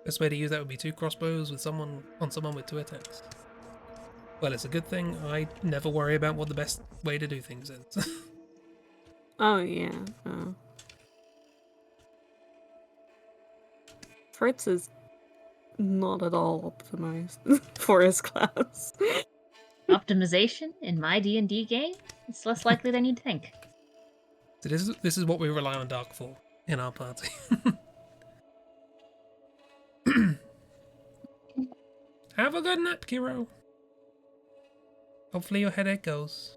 Best way to use that would be 2 crossbows with someone with 2 attacks. Well, it's a good thing I never worry about what the best way to do things is. Oh yeah. Fritz is not at all optimized for his class. Optimization in my D&D game? It's less likely than you'd think. So this is what we rely on Dark for in our party. Have a good nap, Kiro. Hopefully your headache goes.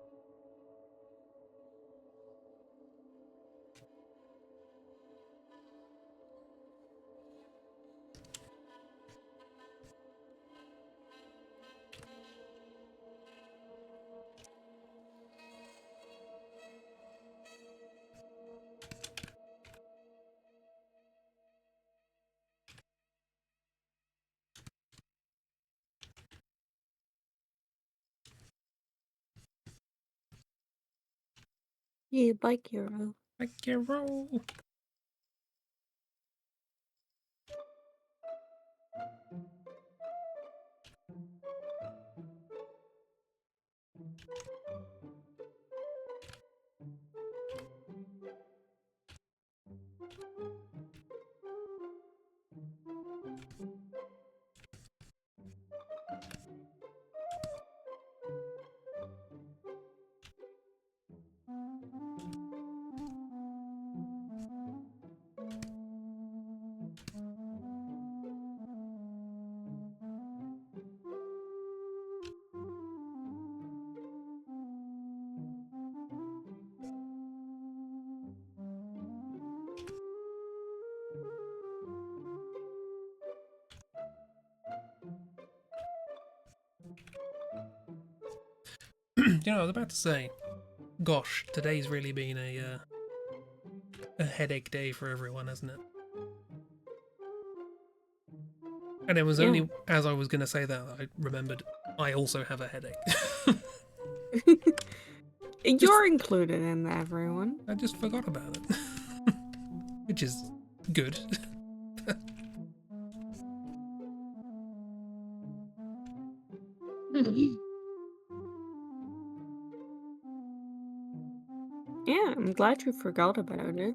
Yeah, bye, Kiro. Bye, Kiro. You know, I was about to say, gosh, today's really been a headache day for everyone, hasn't it? And it was only as I was going to say that I remembered I also have a headache. You're included in that, everyone. I just forgot about it. Which is good. Yeah, I'm glad you forgot about it.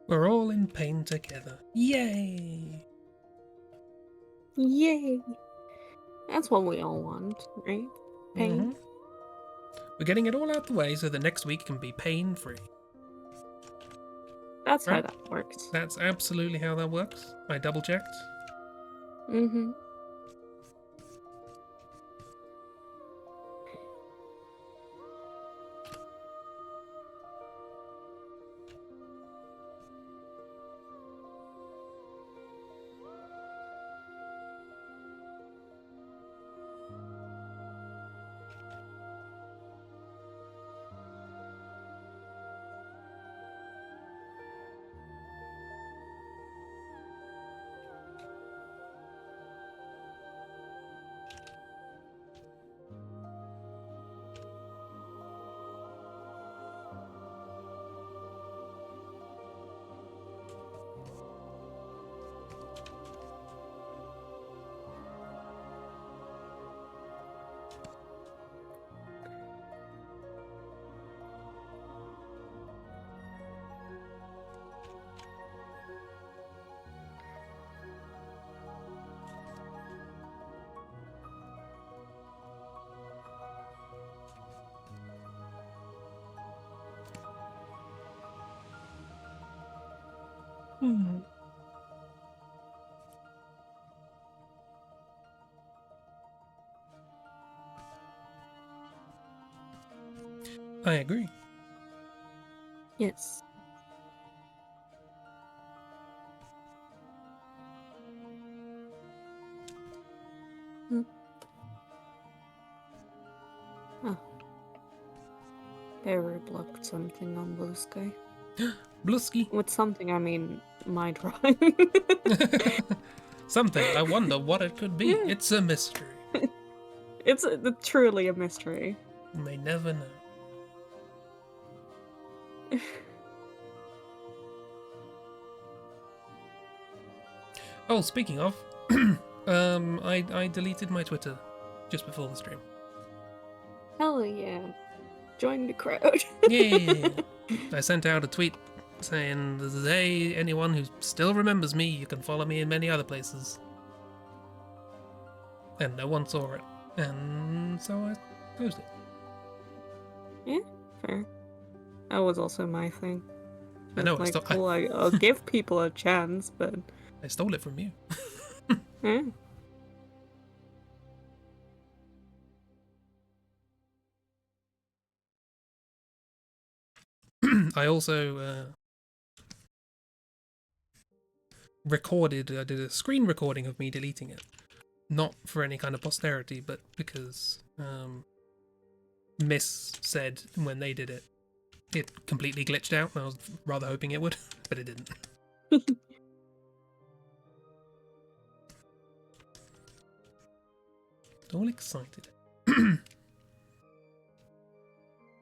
We're all in pain together. Yay! Yay! That's what we all want, right? Pain. We're getting it all out the way so that next week can be pain-free. That's how Right. that works. That's absolutely how that works. I double-checked. Mm-hmm. I agree. Yes. Oh. Barry blocked something on Blue Sky. Blusky. With something, I mean my drawing. Something. I wonder what it could be. It's a mystery. It's truly a mystery. You may never know. Oh, speaking of, I deleted my Twitter just before the stream. Hell yeah. Join the crowd. Yeah. I sent out a tweet saying, hey, anyone who still remembers me, you can follow me in many other places. And no one saw it. And so I closed it. Yeah, fair. That was also my thing. I know, It's like, cool, I'll give people a chance, but... I stole it from you. Yeah. I also I did a screen recording of me deleting it. Not for any kind of posterity, but because Miss said when they did it, it completely glitched out, and I was rather hoping it would, but it didn't. All excited.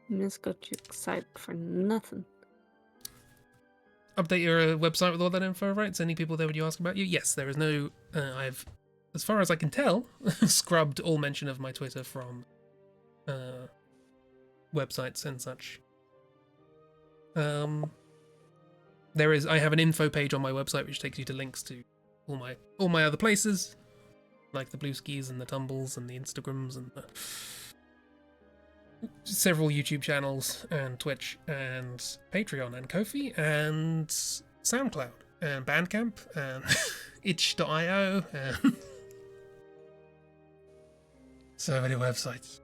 Miss got you excited for nothing. Update your website with all that info, right? Sending people there when you ask about you? Yes, there is no... I've, as far as I can tell, scrubbed all mention of my Twitter from websites and such. I have an info page on my website which takes you to links to all my other places, like the Blue Skis and the Tumbles and the Instagrams and several YouTube channels and Twitch and Patreon and Ko-fi and SoundCloud and Bandcamp and itch.io and so many websites.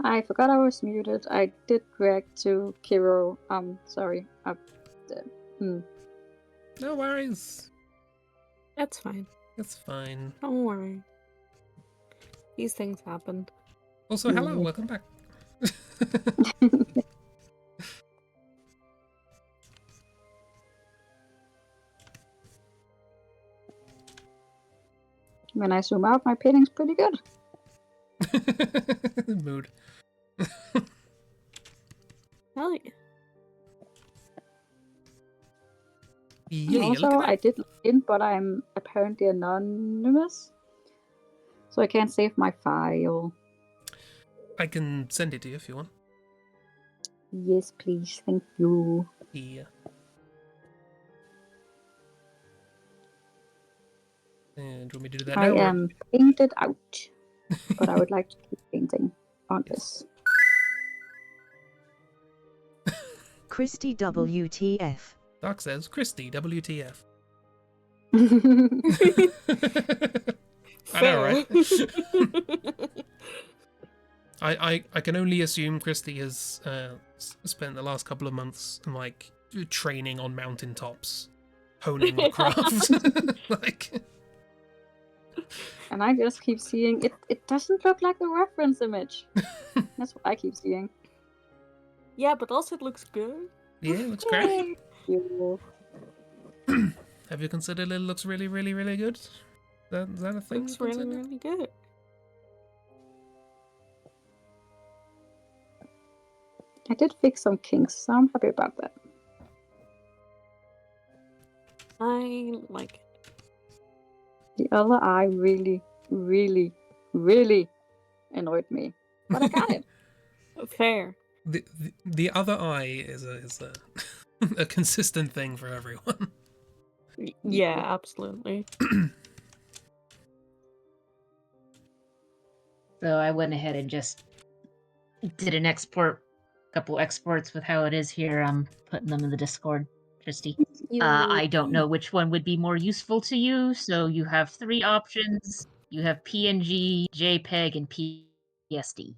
I forgot I was muted. I did react to Kiro. Sorry. No worries. That's fine. It's fine. Don't worry. These things happen. Also, hello, welcome back. When I zoom out, my painting's pretty good. Mood. Hell yeah. Yeah, Also, look at I that. did look in, but I'm apparently anonymous. So I can't save my file. I can send it to you if you want. Yes, please. Thank you. Yeah. And do you want me to do that I now? am painted out. But I would like to keep painting on Yes. this. Christy WTF. Dark says, Christy, WTF. I know, right? I can only assume Christy has spent the last couple of months like training on mountaintops, honing the craft. Like, And I just keep seeing it. It doesn't look like the reference image. That's what I keep seeing. Yeah, but also it looks good. yeah, it looks great. You. Have you considered it looks really, really, really good? Is that a thing? Looks to really, consider? really good. I did fix some kinks, so I'm happy about that. I like it. The other eye really, really, really annoyed me. But I got it. Fair. The other eye is a a consistent thing for everyone. Yeah, absolutely. So I went ahead and just did an export, couple exports with how it is here. I'm putting them in the Discord, Christy. I don't know which one would be more useful to you. So you have 3 options. You have PNG, JPEG, and PSD.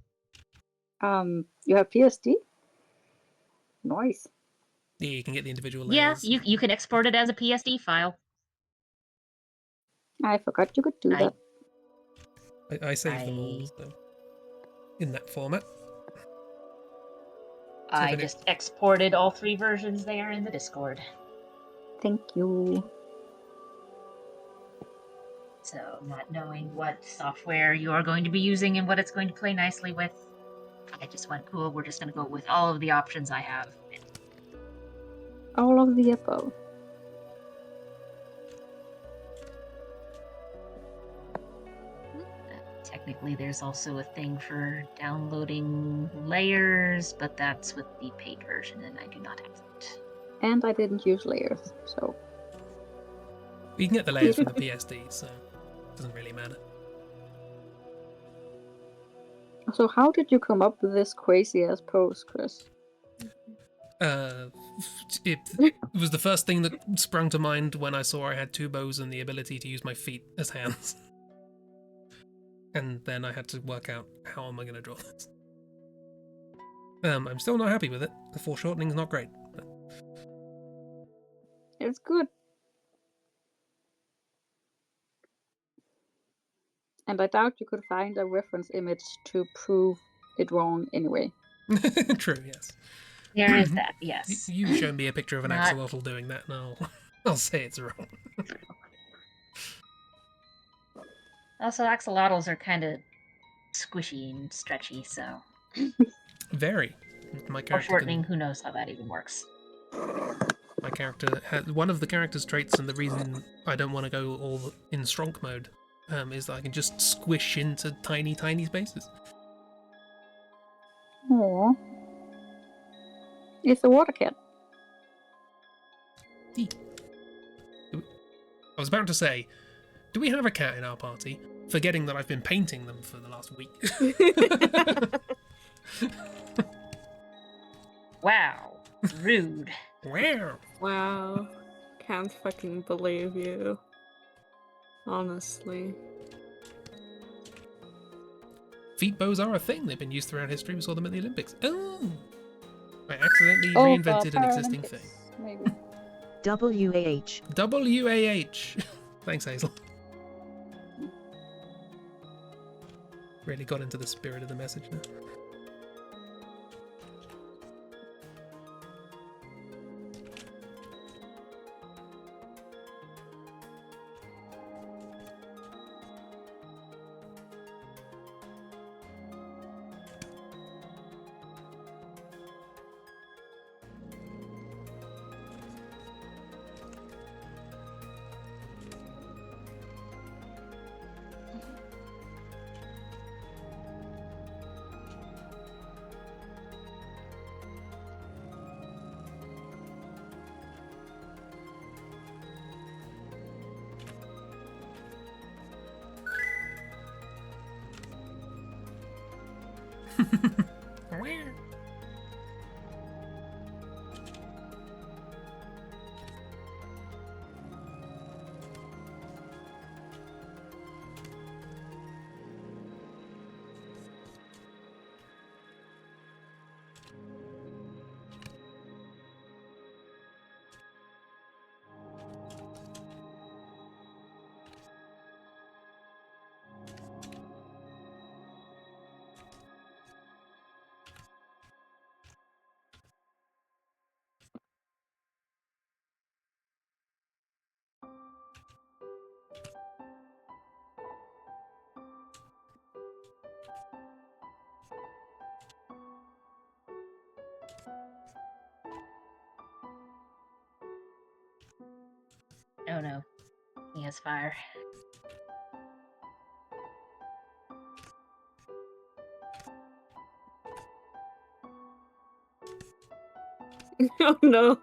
You have PSD? Nice. Yeah, you can get the individual Yeah, layers. you can export it as a PSD file. I forgot you could do that. I saved them all, so in that format. I just exported all 3 versions there in the Discord. Thank you. So, not knowing what software you are going to be using and what it's going to play nicely with, I just went, cool, we're just going to go with all of the options I have. All of the above. Technically, there's also a thing for downloading layers, but that's with the paid version, and I do not have that. And I didn't use layers, so. You can get the layers from the PSD, so it doesn't really matter. So how did you come up with this crazy ass pose, Chris? It was the first thing that sprung to mind when I saw I had 2 bows and the ability to use my feet as hands. And then I had to work out how am I going to draw this. I'm still not happy with it. The foreshortening's not great. But... It's good. And I doubt you could find a reference image to prove it wrong anyway. True, yes. There is that, yes. You show me a picture of an Not... axolotl doing that, and I'll say it's wrong. Also, axolotls are kind of squishy and stretchy, so... Very. My character Foreshortening, who knows how that even works. My character has one of the character's traits, and the reason I don't want to go all in strong mode is that I can just squish into tiny, tiny spaces. Aww. It's a water cat. I was about to say, do we have a cat in our party? forgetting that I've been painting them for the last week. Wow. Rude. Wow. Wow. Can't fucking believe you. Honestly. Feet bows are a thing. They've been used throughout history. We saw them at the Olympics. Oh! I accidentally Oh, reinvented an existing Paralympics, thing. maybe. WAH. WAH. Thanks, Hazel. Really got into the spirit of the message now. Oh no. He has fire. Oh no.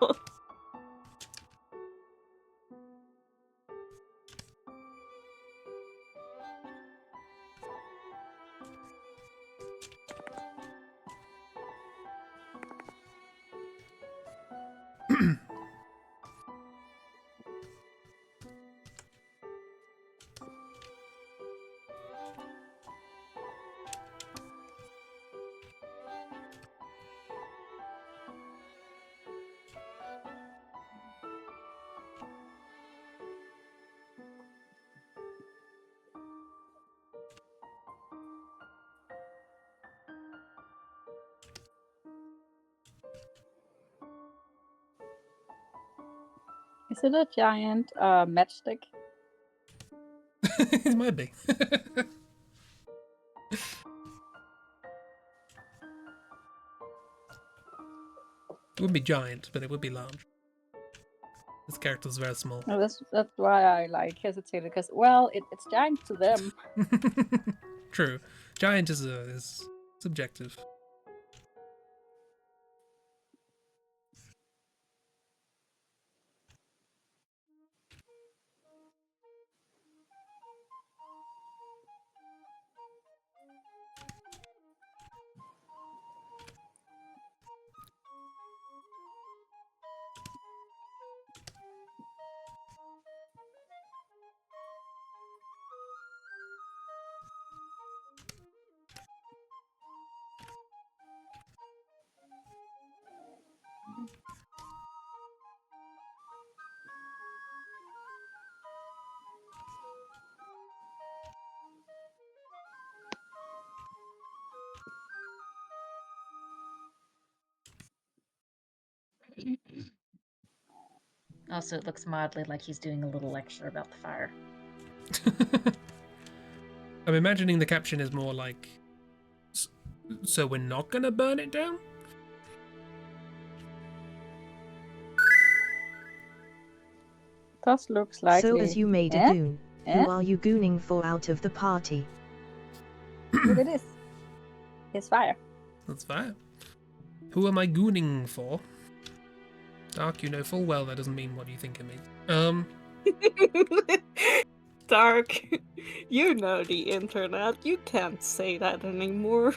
Is it a giant matchstick? It might be. It wouldn't be giant, but it would be large. This character's very small. No, that's why I like hesitated, because well, it's giant to them. True. Giant is subjective. Also, it looks mildly like he's doing a little lecture about the fire. I'm imagining the caption is more like, so we're not gonna burn it down? Does looks like So as you made a goon, who are you gooning for out of the party? Look at this. It's fire. That's fire. Who am I gooning for? Dark, you know full well that doesn't mean what you think it means. Dark, you know the internet. You can't say that anymore.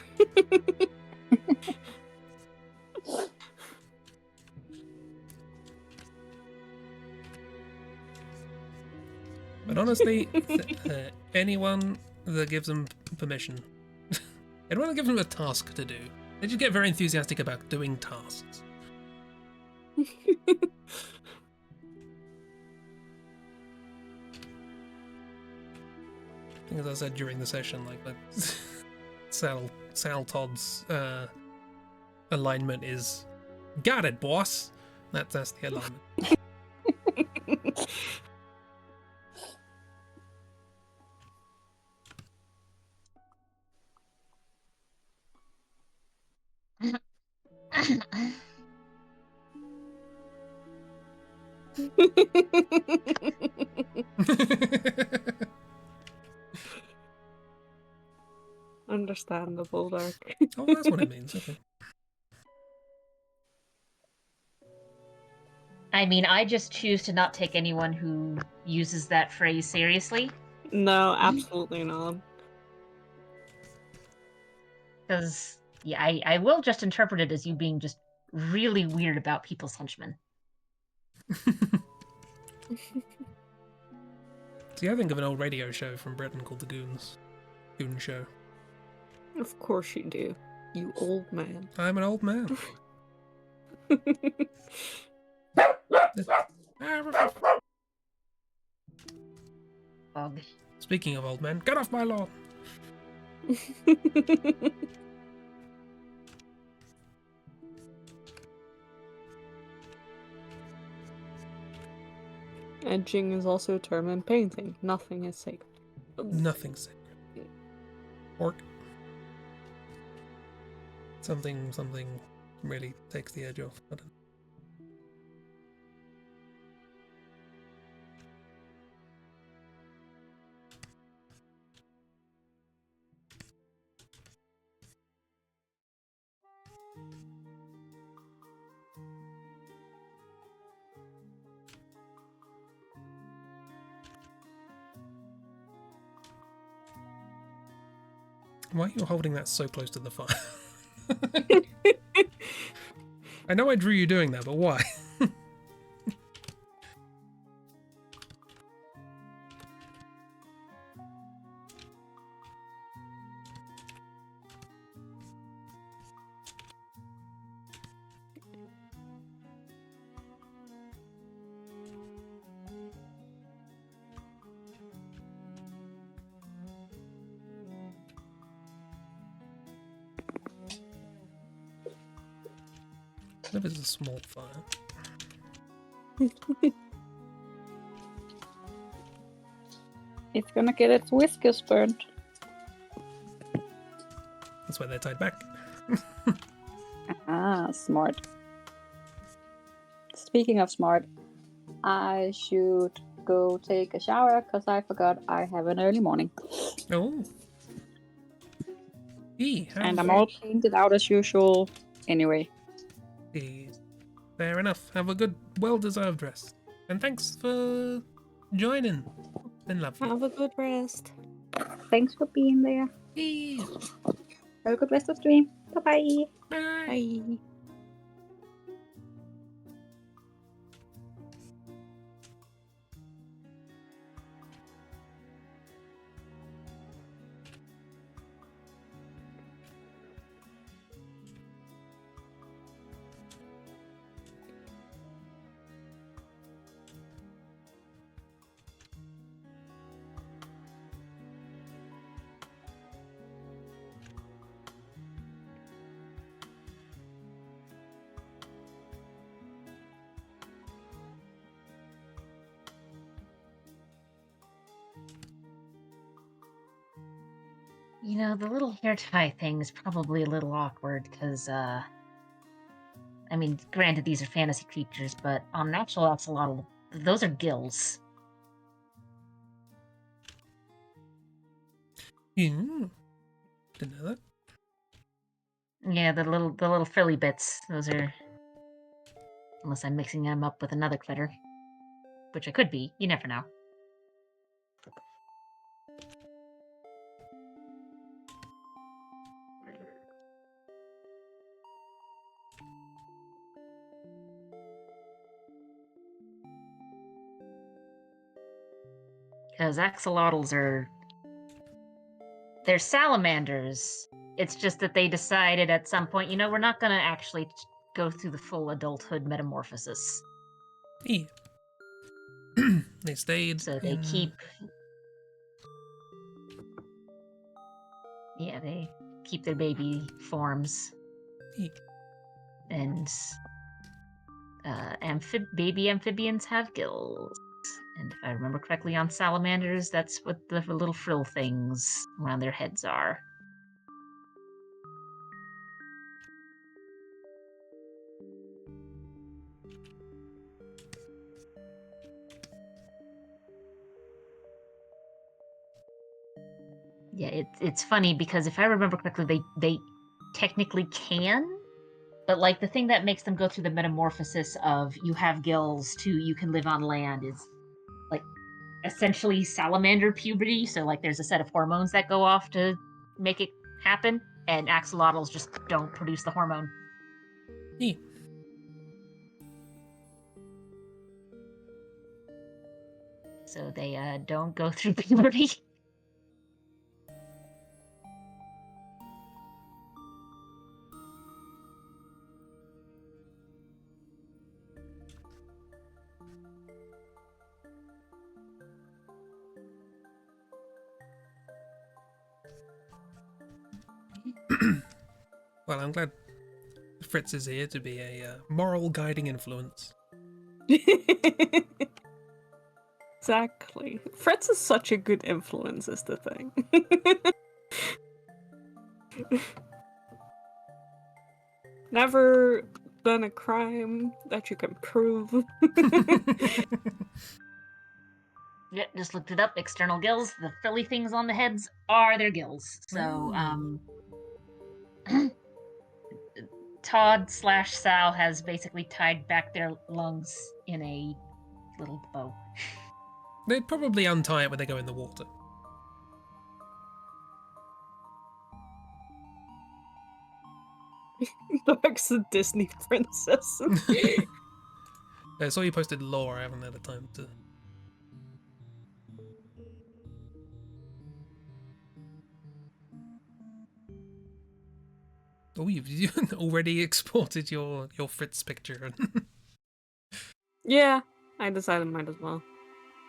But honestly, anyone that gives them permission, anyone that gives them a task to do, they just get very enthusiastic about doing tasks. I think as I said during the session, like Sal Todd's alignment is got it, boss. That's the alignment. Understandable, Dark. Oh, that's what it means. Okay. I mean, I just choose to not take anyone who uses that phrase seriously. No, absolutely not. Because, yeah, I will just interpret it as you being just really weird about people's henchmen. See, I think of an old radio show from Britain called The Goons. Goon Show. Of course you do, you old man. I'm an old man. Bug. Speaking of old men, get off my lawn! Edging is also a term in painting. Nothing is sacred. Nothing sacred. Orc. Something really takes the edge off. I don't know. Why are you holding that so close to the fire? I know I drew you doing that, but why? If it's a small fire. It's gonna get its whiskers burnt. That's why they're tied back. Ah, smart. Speaking of smart, I should go take a shower because I forgot I have an early morning. Oh. And I'm all painted out as usual anyway. Fair enough. Have a good, well-deserved rest. And thanks for joining. Been lovely. Have a good rest. Thanks for being there. Have a good rest of stream. Bye-bye. Bye. You know, the little hair tie thing is probably a little awkward, because, I mean, granted, these are fantasy creatures, but on an actual axolotl, those are gills. Yeah. Didn't know that. Yeah, the little frilly bits, those are... Unless I'm mixing them up with another critter. Which I could be, you never know. Because axolotls are... They're salamanders. It's just that they decided at some point, you know, we're not going to actually go through the full adulthood metamorphosis. Yeah. They stayed. So they they keep their baby forms. Yeah. And baby amphibians have gills. And if I remember correctly on salamanders, that's what the little frill things around their heads are. Yeah, it's funny because if I remember correctly, they technically can, but like the thing that makes them go through the metamorphosis of you have gills to you can live on land is like essentially salamander puberty. So like there's a set of hormones that go off to make it happen, and axolotls just don't produce the hormone. Yeah. So they don't go through puberty. Well, I'm glad Fritz is here to be a moral guiding influence. Exactly. Fritz is such a good influence, is the thing. Never done a crime that you can prove. Yeah, just looked it up. External gills. The frilly things on the heads are their gills. So, Todd/Sal has basically tied back their lungs in a little bow. They'd probably untie it when they go in the water. Dark's a Disney princess. I saw you posted lore, I haven't had the time to... Oh, you've already exported your Fritz picture. Yeah, I decided might as well.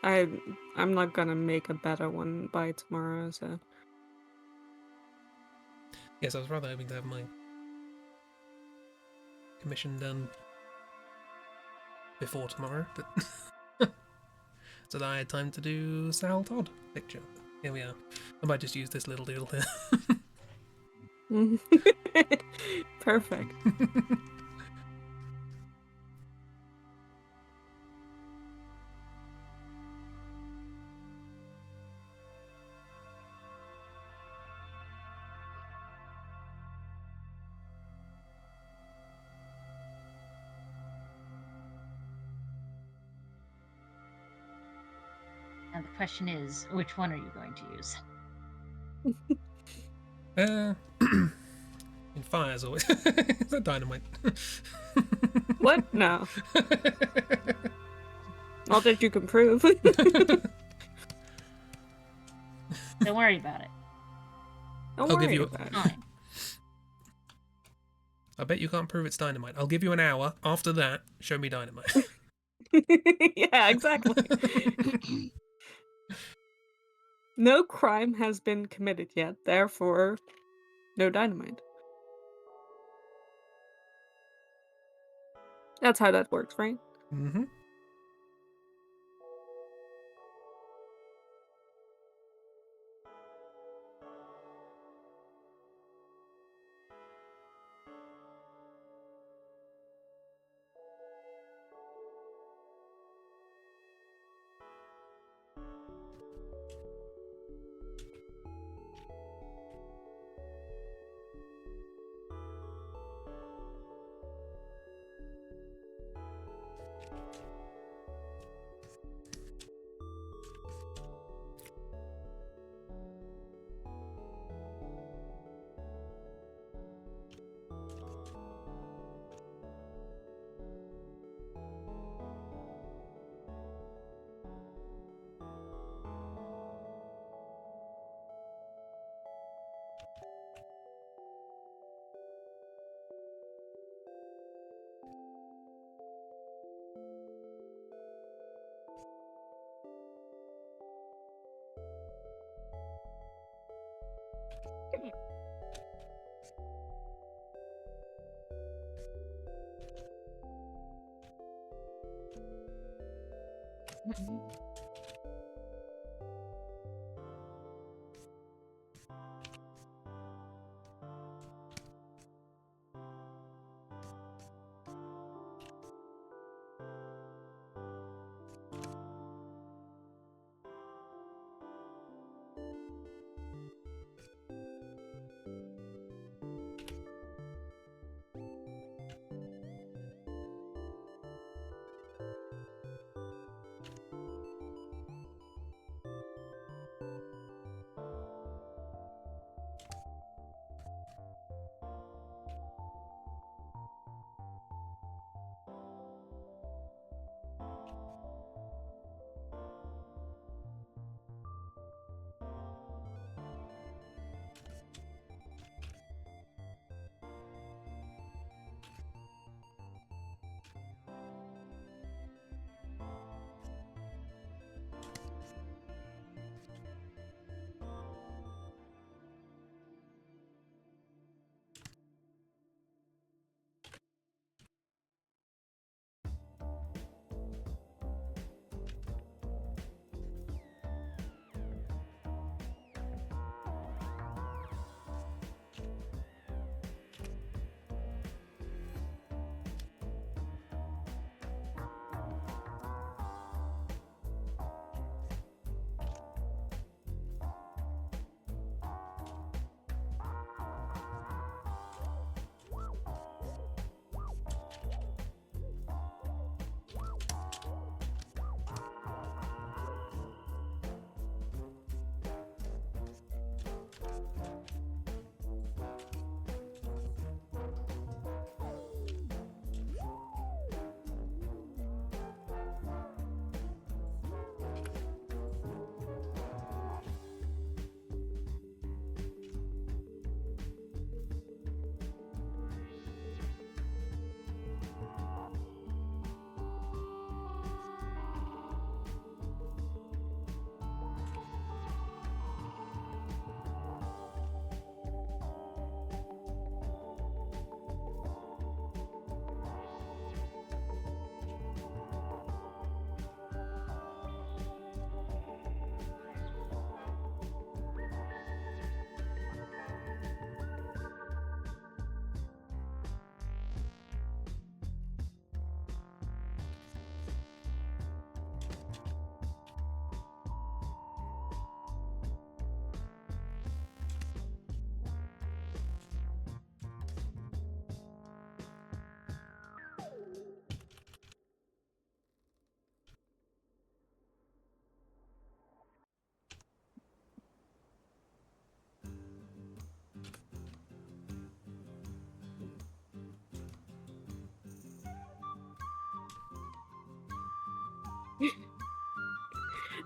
I'm not gonna make a better one by tomorrow, so... Yes, I was rather hoping to have my commission done before tomorrow, but so that I had time to do Sal Todd picture. Here we are. I might just use this little deal here. Perfect. And the question is, which one are you going to use? In fire's always. Is that dynamite? What? No. Not that you can prove. Don't worry about it. Don't I'll worry give you about it. Fine. I bet you can't prove it's dynamite. I'll give you an hour. After that, show me dynamite. Yeah, exactly. No crime has been committed yet, therefore, no dynamite. That's how that works, right? Mm-hmm.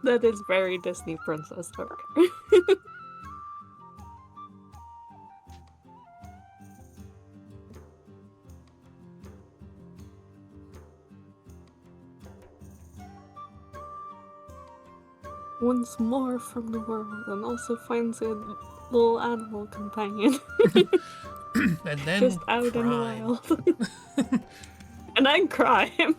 That is very Disney princess talk. Wants more from the world and also finds a little animal companion. And then Just out in the crime. wild. And then crime.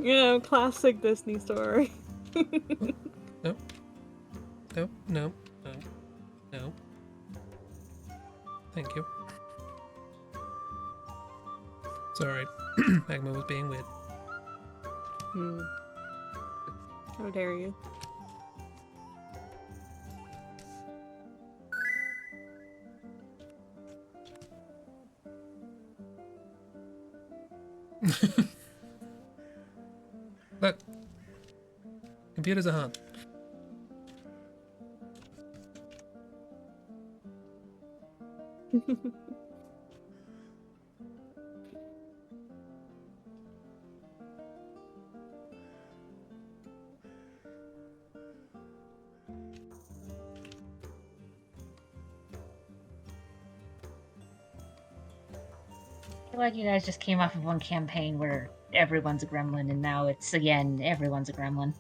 You know, classic Disney story. Nope. Nope. Nope. Nope. Nope. Thank you. Sorry. Magma was being weird. How dare you? Look. Computers are hard. I feel like you guys just came off of one campaign where everyone's a gremlin, and now it's again everyone's a gremlin.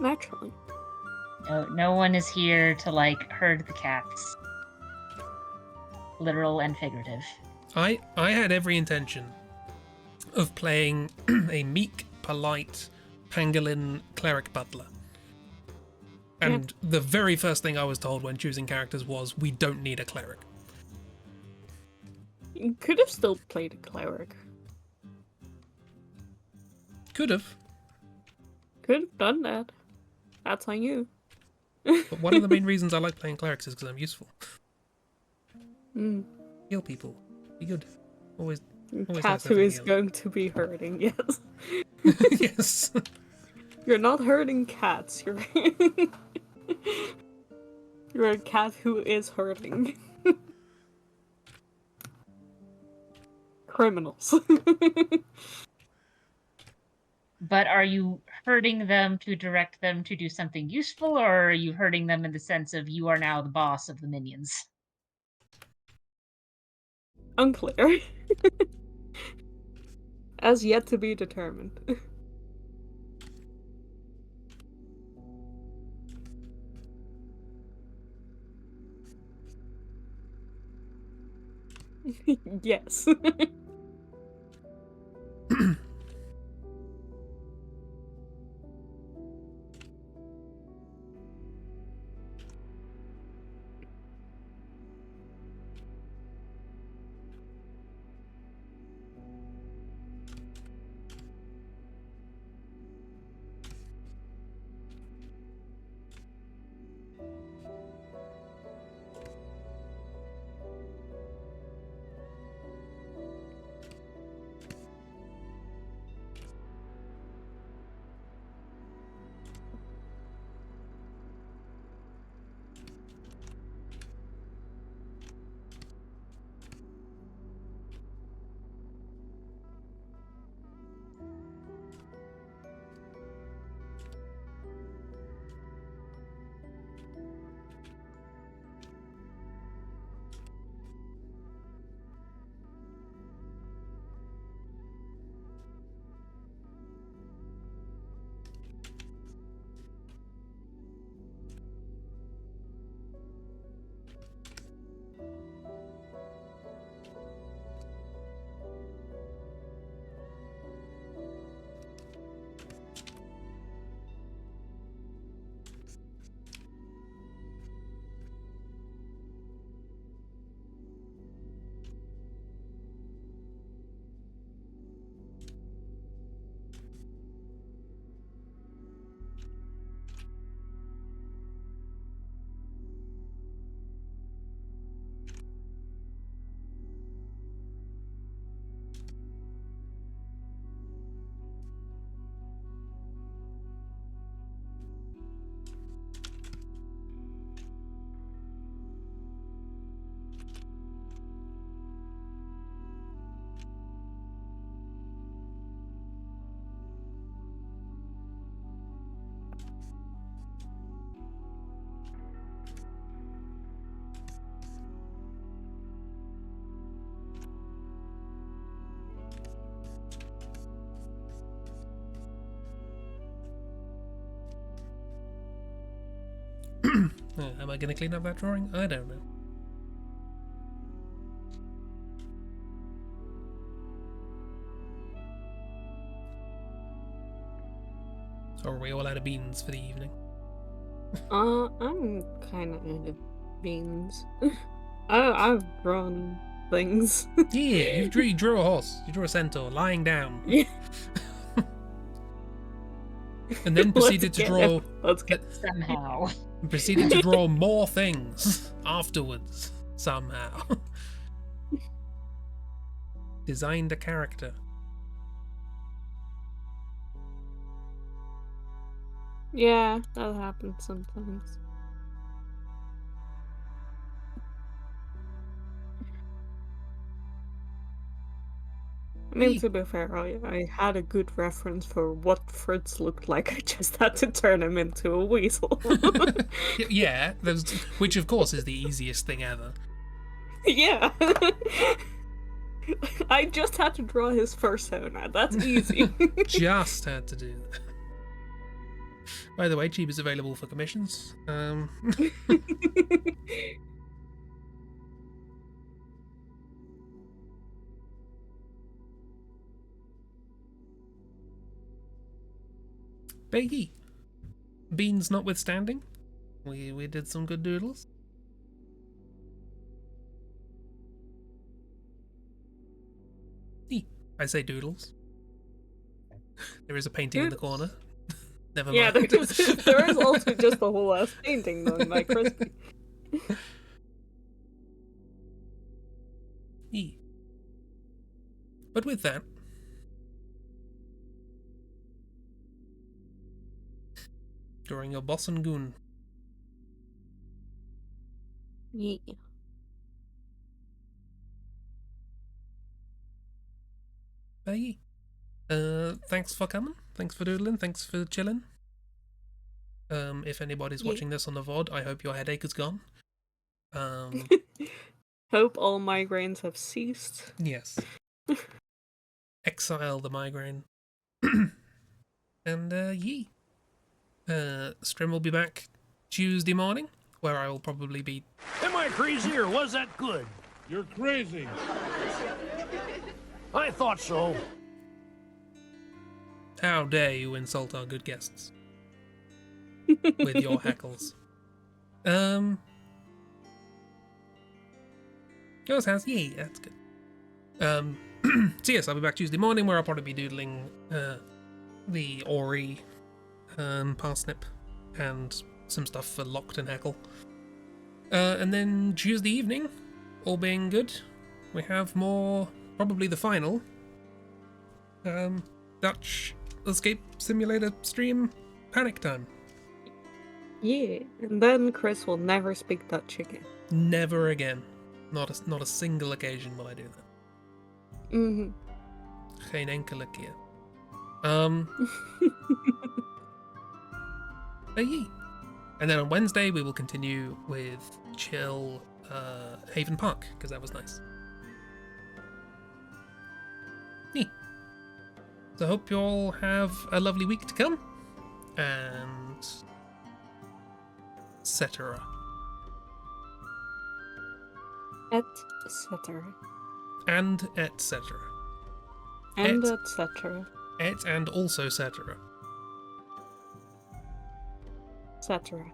Naturally. No one is here to, like, herd the cats. Literal and figurative. I had every intention of playing a meek, polite, pangolin cleric butler. And the very first thing I was told when choosing characters was, we don't need a cleric. You could have still played a cleric. Could have. Could have done that. That's on you. But one of the main reasons I like playing clerics is because I'm useful. Mm. Heal people. Be good. Always Cat nice who having is heal. going to be hurting, yes. Yes. You're not hurting cats, you're you're a cat who is hurting. Criminals. But are you hurting them to direct them to do something useful, or are you hurting them in the sense of you are now the boss of the minions? Unclear. As yet to be determined. Yes. Am I going to clean up that drawing? I don't know. Or are we all out of beans for the evening? I'm kind of out of beans. I've drawn things. Yeah, you drew a horse. You drew a centaur lying down. Yeah. And then proceeded to draw... Let's get Somehow. Proceeded to draw more things afterwards, somehow. Designed a character. Yeah, that happens sometimes. I mean, to be fair, I had a good reference for what Fritz looked like. I just had to turn him into a weasel. Yeah, which of course is the easiest thing ever. Yeah. I just had to draw his fursona. That's easy. Just had to do that. By the way, Chibi is available for commissions. Beggy, beans notwithstanding, we did some good doodles. I say doodles. There is a painting in the corner. Never mind. Yeah, there is also just a whole ass painting done by Crispy. But with that, drawing your boss and goon. Yeah. Hey. Thanks for coming. Thanks for doodling. Thanks for chilling. If anybody's watching this on the VOD, I hope your headache is gone. Hope all migraines have ceased. Yes. Exile the migraine. And yee. Stream will be back Tuesday morning, where I will probably be. Am I crazy or was that good? You're crazy. I thought so. How dare you insult our good guests with your heckles? Yours has, yeah, that's good. So yes, I'll be back Tuesday morning, where I'll probably be doodling the Ori parsnip and some stuff for Locked and Heckle. And then Tuesday evening, all being good, we have more, probably the final Dutch Escape Simulator stream Panic Time. Yeah, and then Chris will never speak Dutch again. Never again. Not a single occasion will I do that. Mm-hmm. Geen enkele keer. Hey. And then on Wednesday we will continue with chill Haven Park, because that was nice. Yeah. So I hope you all have a lovely week to come, and etc. Etc. And etc. And etc. Et and also etc. Etc.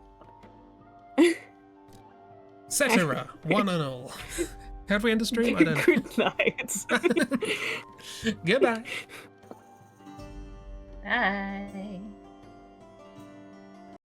Cetera, one and all. Have we end the stream? I don't know. Good night. Goodbye. Bye.